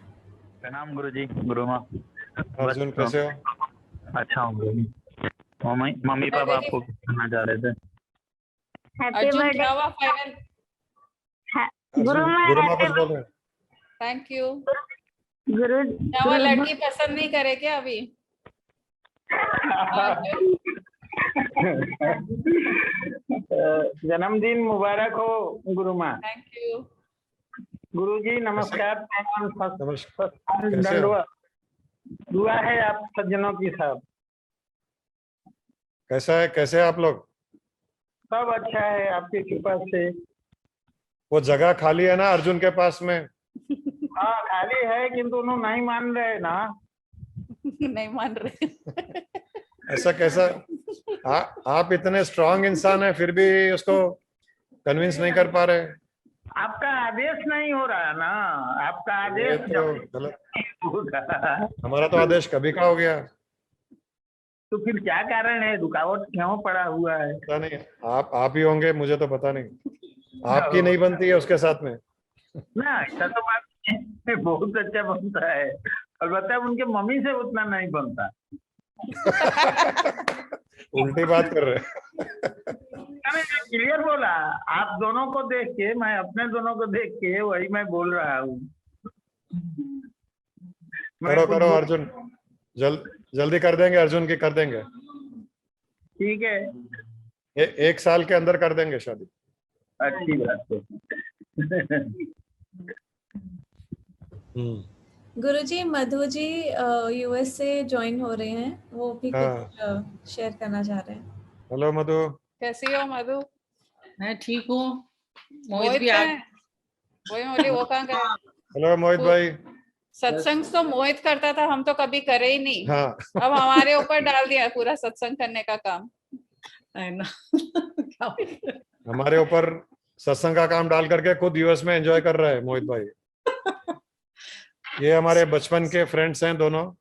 प्रणाम गुरुजी। गुरु माँ। अर्जुन कैसे हो? अच्छा हूँ। मम्मी पापा आपको कहना चाह रहे थे। अर्जुन क्या हुआ फाइनल? गुरु माँ कुछ बोल रहे हैं। Thank you. क्या वो लड़की पसंद नहीं करे क्या अभी? जन्मदिन मुबारक हो गुरु माँ। Thank you. गुरु जी नमस्कार। कैसे? दुआ है आप सज्जनों की साहब। कैसे आप लोग? सब अच्छा है आपकी कृपा से। वो जगह खाली है ना अर्जुन के पास में? हाँ खाली है, किंतु उन्होंने नहीं मान रहे ना। नहीं मान रहे। ऐसा कैसा? आप इतने स्ट्रांग इंसान है फिर भी उसको कन्विंस नहीं कर पा रहे। आपका आदेश नहीं हो रहा ना, आपका आदेश तो गलत। हमारा तो आदेश कभी का हो गया। तो फिर क्या कारण है, रुकावट क्यों पड़ा हुआ है? पता नहीं, आप ही होंगे, मुझे तो पता नहीं। आपकी नहीं बनती है उसके साथ में ना? ऐसा तो बात नहीं, बहुत अच्छा बनता है, अलबत्ता उनके मम्मी से उतना नहीं बनता। उल्टी बात कर रहे। क्लियर बोला, आप दोनों को देख के, मैं अपने दोनों को देख के वही मैं बोल रहा हूँ। करो अर्जुन, जल्दी कर देंगे, अर्जुन की कर देंगे। ठीक है, 1 साल के अंदर कर देंगे शादी। अच्छी बात है। गुरुजी, मधु जी यूएस से ज्वाइन हो रहे हैं, वो भी कुछ शेयर करना चाह रहे हैं। हेलो मधु। कैसी हो मधु? मैं ठीक हूँ। मोहित भी है। वो कहाँ गए? हेलो मोहित भाई। सत्संग तो मोहित करता था, हम तो कभी करे ही नहीं। हाँ। अब हमारे ऊपर डाल दिया पूरा सत्संग करने का काम। हमारे ऊपर सत्संग का काम डाल करके खुद यूएस में एंजॉय कर रहा है मोहित भाई। ये हमारे बचपन के फ्रेंड्स हैं, दोनों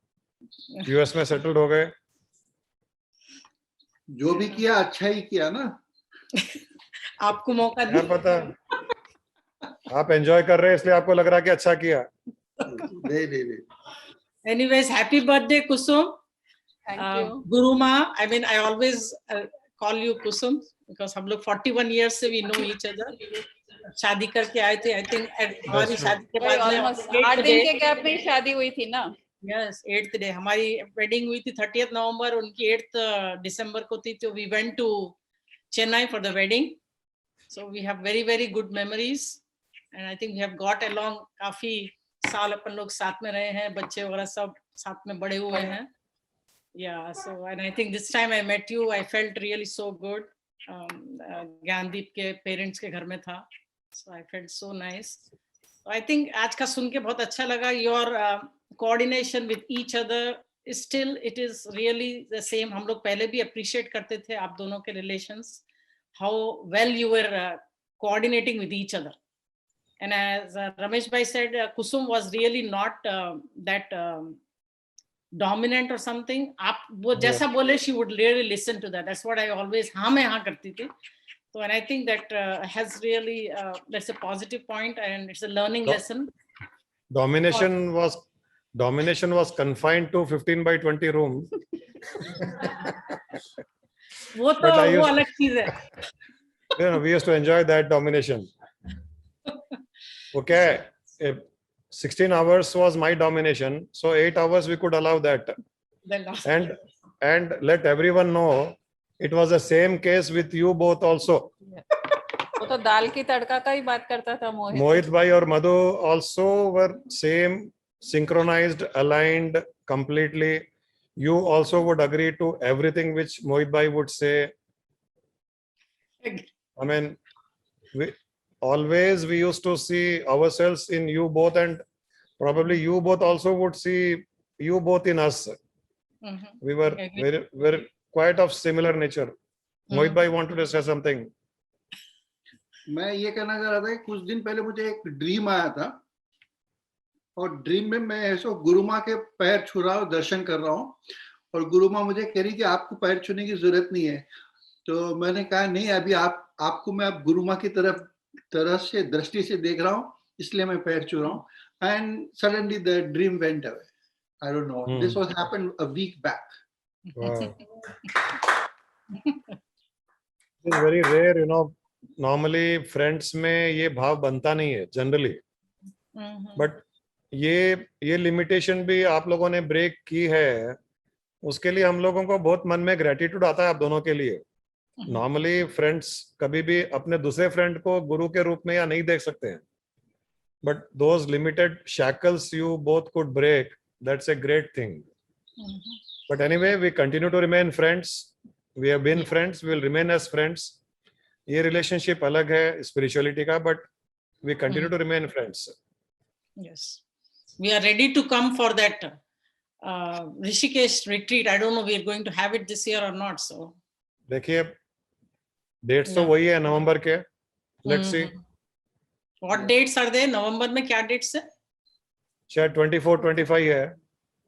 यूएस में सेटल्ड हो गए। जो भी किया अच्छा ही किया ना। आपको मौका दिया। पता आप एंजॉय कर रहे हैं इसलिए आपको लग रहा है कि अच्छा किया। नहीं। Anyways, happy birthday Kusum. Thank you. Guru Ma, I mean I always call you Kusum because हम लोग 41 years से we know each other. शादी करके आए थे, I think हमारी शादी के बाद में 8 दिन के गैप में शादी हुई थी ना? Yes, 8th day. हमारी wedding हुई थी 30th नवंबर, उनकी 8th दिसंबर को थी, तो we went to Chennai for the wedding. So we have very very good memories and I think we have got along. काफी साल अपन लोग साथ में रहे हैं, बच्चे वगैरह सब साथ में बड़े हुए हैं। Yeah, so and I think this time I met you, I felt really so good. Gyandeep के पेरेंट्स के घर में था, so I felt so nice. So I think आज का सुन के बहुत अच्छा लगा। Your coordination with each other is still, it is really the same. हम लोग पहले भी appreciate करते थे आप दोनों के relations, how well you were coordinating with each other. And as Ramesh Bhai said, Kusum was really not that dominant or something. आप वो जैसा बोले, she would really listen to that. That's what I always हाँ में हाँ करती थी. So and I think that has really that's a positive point and it's a learning lesson. Domination was confined to 15 by 20 room. वो तो वो अलग चीज है. You know, we used to enjoy that domination. Okay, 16 hours was my domination, so 8 hours we could allow that. And let everyone know it was the same case with you both also. वो तो दाल की तड़का का ही बात करता था मोहित. Mohit bhai or Madhu also were same, synchronized, aligned completely. You also would agree to everything which Mohit bhai would say. I mean, we used to see ourselves in you both, and probably you both also would see you both in us. We were very quite of similar nature. Mohit bhai wanted to say something. मैं ये कहना चाह रहा था कि कुछ दिन पहले मुझे एक ड्रीम आया था और ड्रीम में मैं ऐसा गुरु माँ के पैर छू रहा हूँ, दर्शन कर रहा हूँ और गुरु माँ मुझे कह रही कि आपको पैर छूने की जरूरत नहीं है. तो मैंने कहा नहीं, अभी आपको मैं अब गुरु माँ की तरह से दृष्टि से देख रहा हूँ, इसलिए मैं पैर छू रहा हूँ. And suddenly the dream went away. I don't know, this was happened a week back. It's very rare, you know. Normally friends में ये भाव बनता नहीं है generally. But ये limitation भी आप लोगों ने ब्रेक की है, उसके लिए हम लोगों को बहुत मन में ग्रेटिट्यूड आता है आप दोनों के लिए. नॉर्मली फ्रेंड्स कभी भी अपने दूसरे फ्रेंड को गुरु के रूप में या नहीं देख सकते हैं. But those limited shackles you both could break, that's a great thing. But anyway we continue to remain friends. We have been friends, we will remain as friends. ये रिलेशनशिप अलग है स्पिरिचुअलिटी का, but we continue to remain friends. Yes, we are ready to come for that Rishikesh retreat. I don't know we are going to have it this year or not. So देखिए dates तो वही है नवंबर के. Let's see what dates are there. नवंबर में क्या dates है? शायद 24-25 है.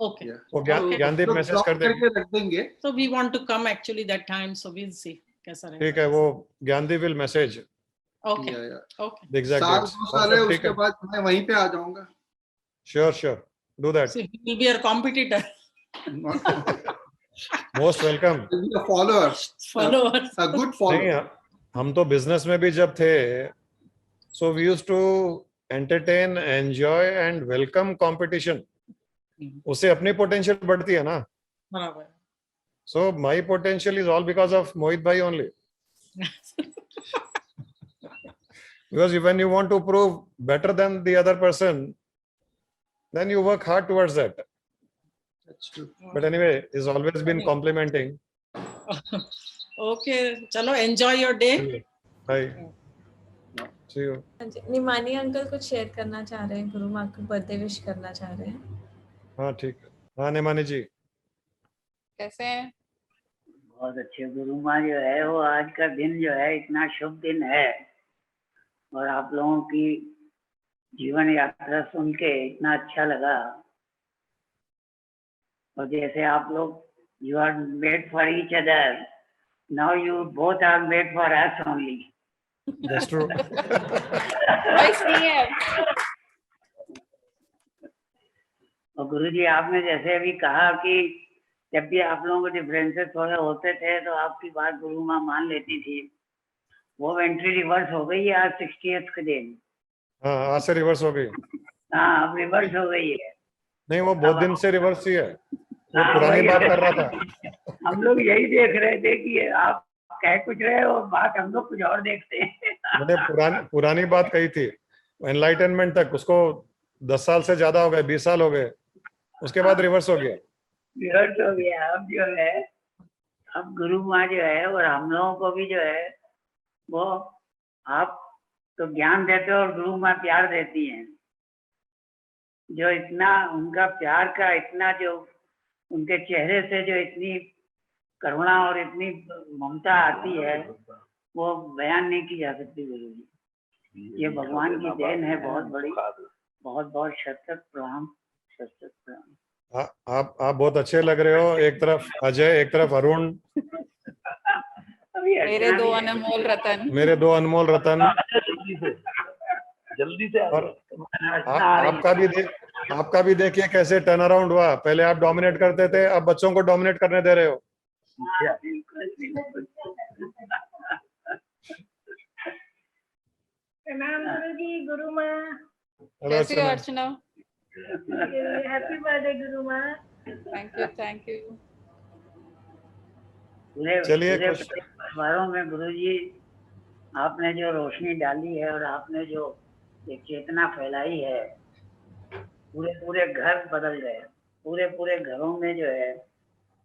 Okay. वो ज्ञानदीप मैसेज कर देंगे. So we want to come actually that time, so we'll see कैसा रहेगा. ठीक है, वो Gyandeep will message. Okay. Okay. साल 2 साल है, उसके बाद मैं वहीं पे आ जाऊंगा. Sure. Do that. So he will be our competitor. Most welcome. Followers. A good follower. नहीं, हम तो बिजनेस में भी जब थे, so we used to entertain, enjoy and welcome competition. उससे अपनी पोटेंशियल बढ़ती है ना. बराबर. So my potential is all because of Mohit bhai only. Because when you want to prove better than the other person, then you work hard towards that. That's true. But anyway, he's always been complimenting. Okay, chalo, enjoy your day. Bye. See you. Nimani uncle कुछ share करना चाह रहे हैं, गुरु माँ को birthday wish करना चाह रहे हैं. हाँ ठीक है. हाँ निमानी जी कैसे हैं? बहुत अच्छे. गुरु माँ जो है वो आज का दिन जो है इतना शुभ दिन है और आप लोगों की जीवन यात्रा सुन के इतना अच्छा लगा. और जैसे आप लोग you are made for each other, now you both are made for us only. That's true. और गुरु जी आपने जैसे अभी कहा कि जब भी आप लोगों को डिफरेंसेस थोड़े होते थे तो आपकी बात गुरु माँ मान लेती थी. वो एंट्री रिवर्स हो गई है आज 60th के दिन. हाँ आज से रिवर्स हो गई. हाँ अब रिवर्स हो गई है. नहीं वो बहुत दिन से रिवर्स ही है. वो पुरानी बात कर रहा था. हम लोग यही देख रहे थे कि आप कह कुछ रहे हो, बात हम लोग कुछ और देखते हैं. मैंने पुरानी बात कही थी एनलाइटनमेंट तक. उसको 10 साल से ज्यादा हो गए, 20 साल हो गए. उसके बाद रिवर्स हो गया. रिवर्स हो गया. अब जो है अब गुरु माँ जो है और हम लोगों को भी जो है वो आप तो ज्ञान देते हो और गुरु माँ प्यार देती हैं. जो इतना उनका प्यार का इतना जो उनके चेहरे से जो इतनी करुणा और इतनी ममता आती है वो बयान नहीं की जा सकती. गुरु जी ये भगवान की देन है बहुत बड़ी. बहुत बहुत शत प्रणाम. आप बहुत अच्छे लग रहे हो। एक तरफ अजय, एक तरफ अरुण, मेरे दो अनमोल रतन। मेरे दो अनमोल रतन। जल्दी से और आपका भी देखिए कैसे टर्न अराउंड हुआ। पहले आप डोमिनेट करते थे, अब बच्चों को डोमिनेट करने दे रहे हो। प्रणाम गुरुजी, गुरु माँ। कैसी हो अर्चना? हैप्पी बर्थडे गुरु माँ। Thank you, thank you. चलिए, परिवारों में गुरुजी आपने जो रोशनी डाली है और आपने जो एक चेतना फैलाई है, पूरे पूरे घर बदल गए। पूरे पूरे घरों में जो है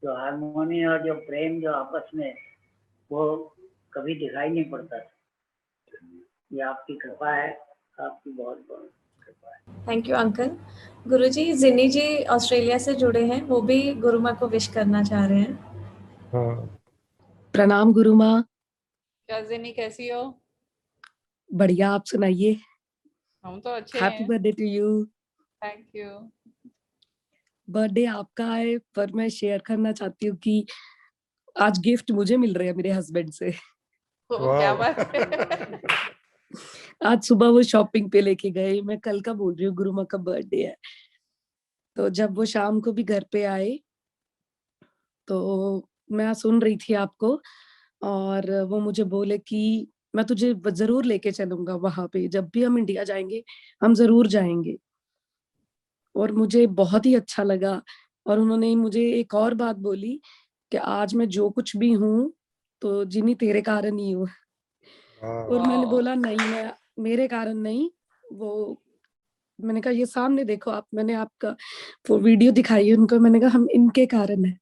जो हारमोनी और जो प्रेम जो आपस में वो कभी दिखाई नहीं पड़ता। ये आपकी कृपा है, आपकी बहुत बहुत कृपा है। Thank you uncle. Guruji, Jini ji Australia से जुड़े हैं, वो भी गुरु माँ को विश करना चाह रहे हैं। हाँ। प्रणाम गुरु माँ। क्या जिनी, कैसी हो? बढ़िया, आप सुनाइए। हम तो अच्छे हैप्पी हैं। Birthday to you. Thank you. Birthday आपका है, पर मैं शेयर करना चाहती हूँ कि आज गिफ्ट मुझे मिल रहे हैं मेरे हस्बैंड से। क्या बात है? आज सुबह वो शॉपिंग पे लेके गए। मैं कल का बोल रही हूँ, गुरु माँ का बर्थडे है। तो जब वो शाम को भी घर पे आए तो मैं सुन रही थी आपको, और वो मुझे बोले कि मैं तुझे जरूर लेके चलूंगा वहां पे, जब भी हम इंडिया जाएंगे हम जरूर जाएंगे। और मुझे बहुत ही अच्छा लगा। और उन्होंने मुझे एक और बात बोली कि आज मैं जो कुछ भी हूँ तो जिन्हीं तेरे कारण ही हूँ। और मैंने बोला नहीं, मैं मेरे कारण नहीं। वो मैंने कहा ये सामने देखो आप, मैंने आपका वो वीडियो दिखाई उनको, मैंने कहा हम इनके कारण है।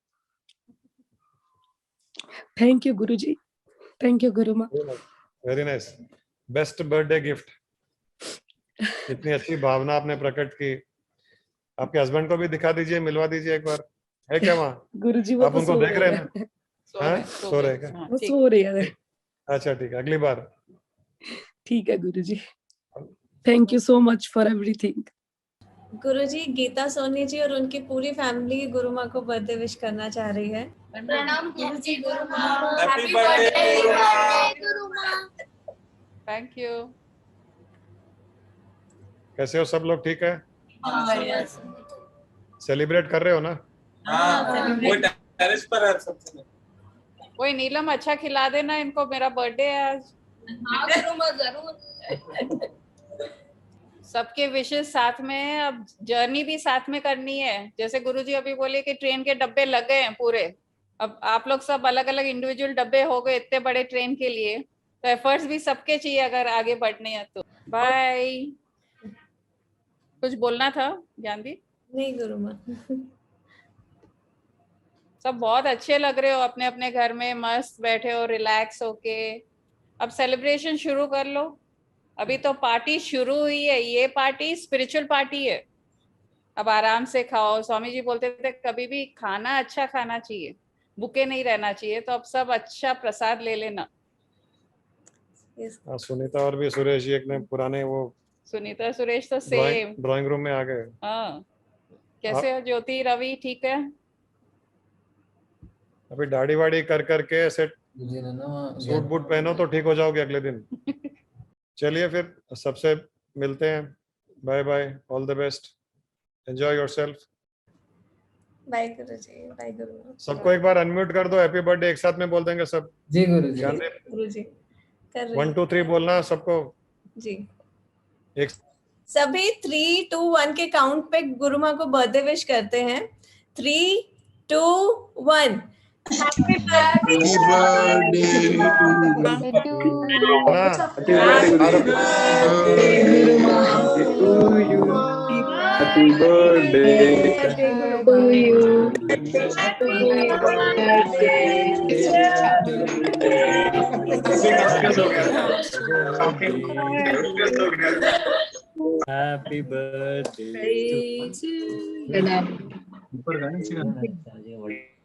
Thank you Guruji, thank you Guru माँ। Very nice, best birthday gift. इतनी अच्छी भावना आपने प्रकट की। आपके हस्बैंड को भी दिखा दीजिए, मिलवा दीजिए एक बार। है क्या वहाँ? गुरुजी वो आप तो उनको सो देख रहे रहे हैं ना? हैं। सो रहे क्या? वो सो रहे हैं। अच्छा ठीक है, अगली बार। ठीक है Guruji, thank you so much for everything. Guruji, Geeta Soni ji और उनकी पूरी फैमिली गुरु माँ को बर्थडे विश करना चाह रही है। प्रणाम गुरुजी, गुरु माँ। हैप्पी बर्थडे गुरु माँ। Thank you. कैसे हो सब लोग? ठीक है? बढ़िया। सेलिब्रेट कर रहे हो ना? वो टेरेस पर है सबसे। कोई नीलम अच्छा खिला देना इनको, मेरा बर्थडे है आज। हाँ गुरु माँ, जरूर। सबके विशेष साथ में है। अब जर्नी भी साथ में करनी है। जैसे गुरुजी अभी बोले कि ट्रेन के डब्बे लग गए हैं पूरे, अब आप लोग सब अलग अलग इंडिविजुअल डब्बे हो गए इतने बड़े ट्रेन के लिए, तो एफर्ट्स भी सबके चाहिए अगर आगे बढ़ने हैं तो। बाय। कुछ बोलना था जानवी? नहीं गुरु माँ। सब बहुत अच्छे लग रहे हो, अपने अपने घर में मस्त बैठे हो, रिलैक्स होके। अब सेलिब्रेशन शुरू कर लो। अभी तो पार्टी शुरू हुई है, ये पार्टी स्पिरिचुअल पार्टी है। अब आराम से खाओ। स्वामी जी बोलते थे कभी भी खाना अच्छा खाना चाहिए, भूखे नहीं रहना चाहिए। तो अब सब अच्छा प्रसाद ले लेना। सुनीता और भी सुरेश जी एक ने पुराने वो सुनीता सुरेश तो सेम ड्राइंग रूम में आ गए। हाँ, कैसे हो ज्योति रवि? ठीक है? अभी दाढ़ी वाड़ी कर करके ऐसे सूट बूट पहनो तो ठीक हो जाओगे अगले दिन। चलिए फिर सबसे मिलते हैं। Bye bye, all the best, enjoy yourself. Bye Guruji, bye Guru. सबको एक बार अनम्यूट कर दो, हैप्पी बर्थडे एक साथ में बोल देंगे सब। जी गुरुजी। गुरुजी कर रहे 1 2 3 बोलना सबको जी। एक सभी 3 2 1 के काउंट पे गुरु माँ को बर्थडे विश करते हैं। 3 2 1। Happy Happy birthday to you.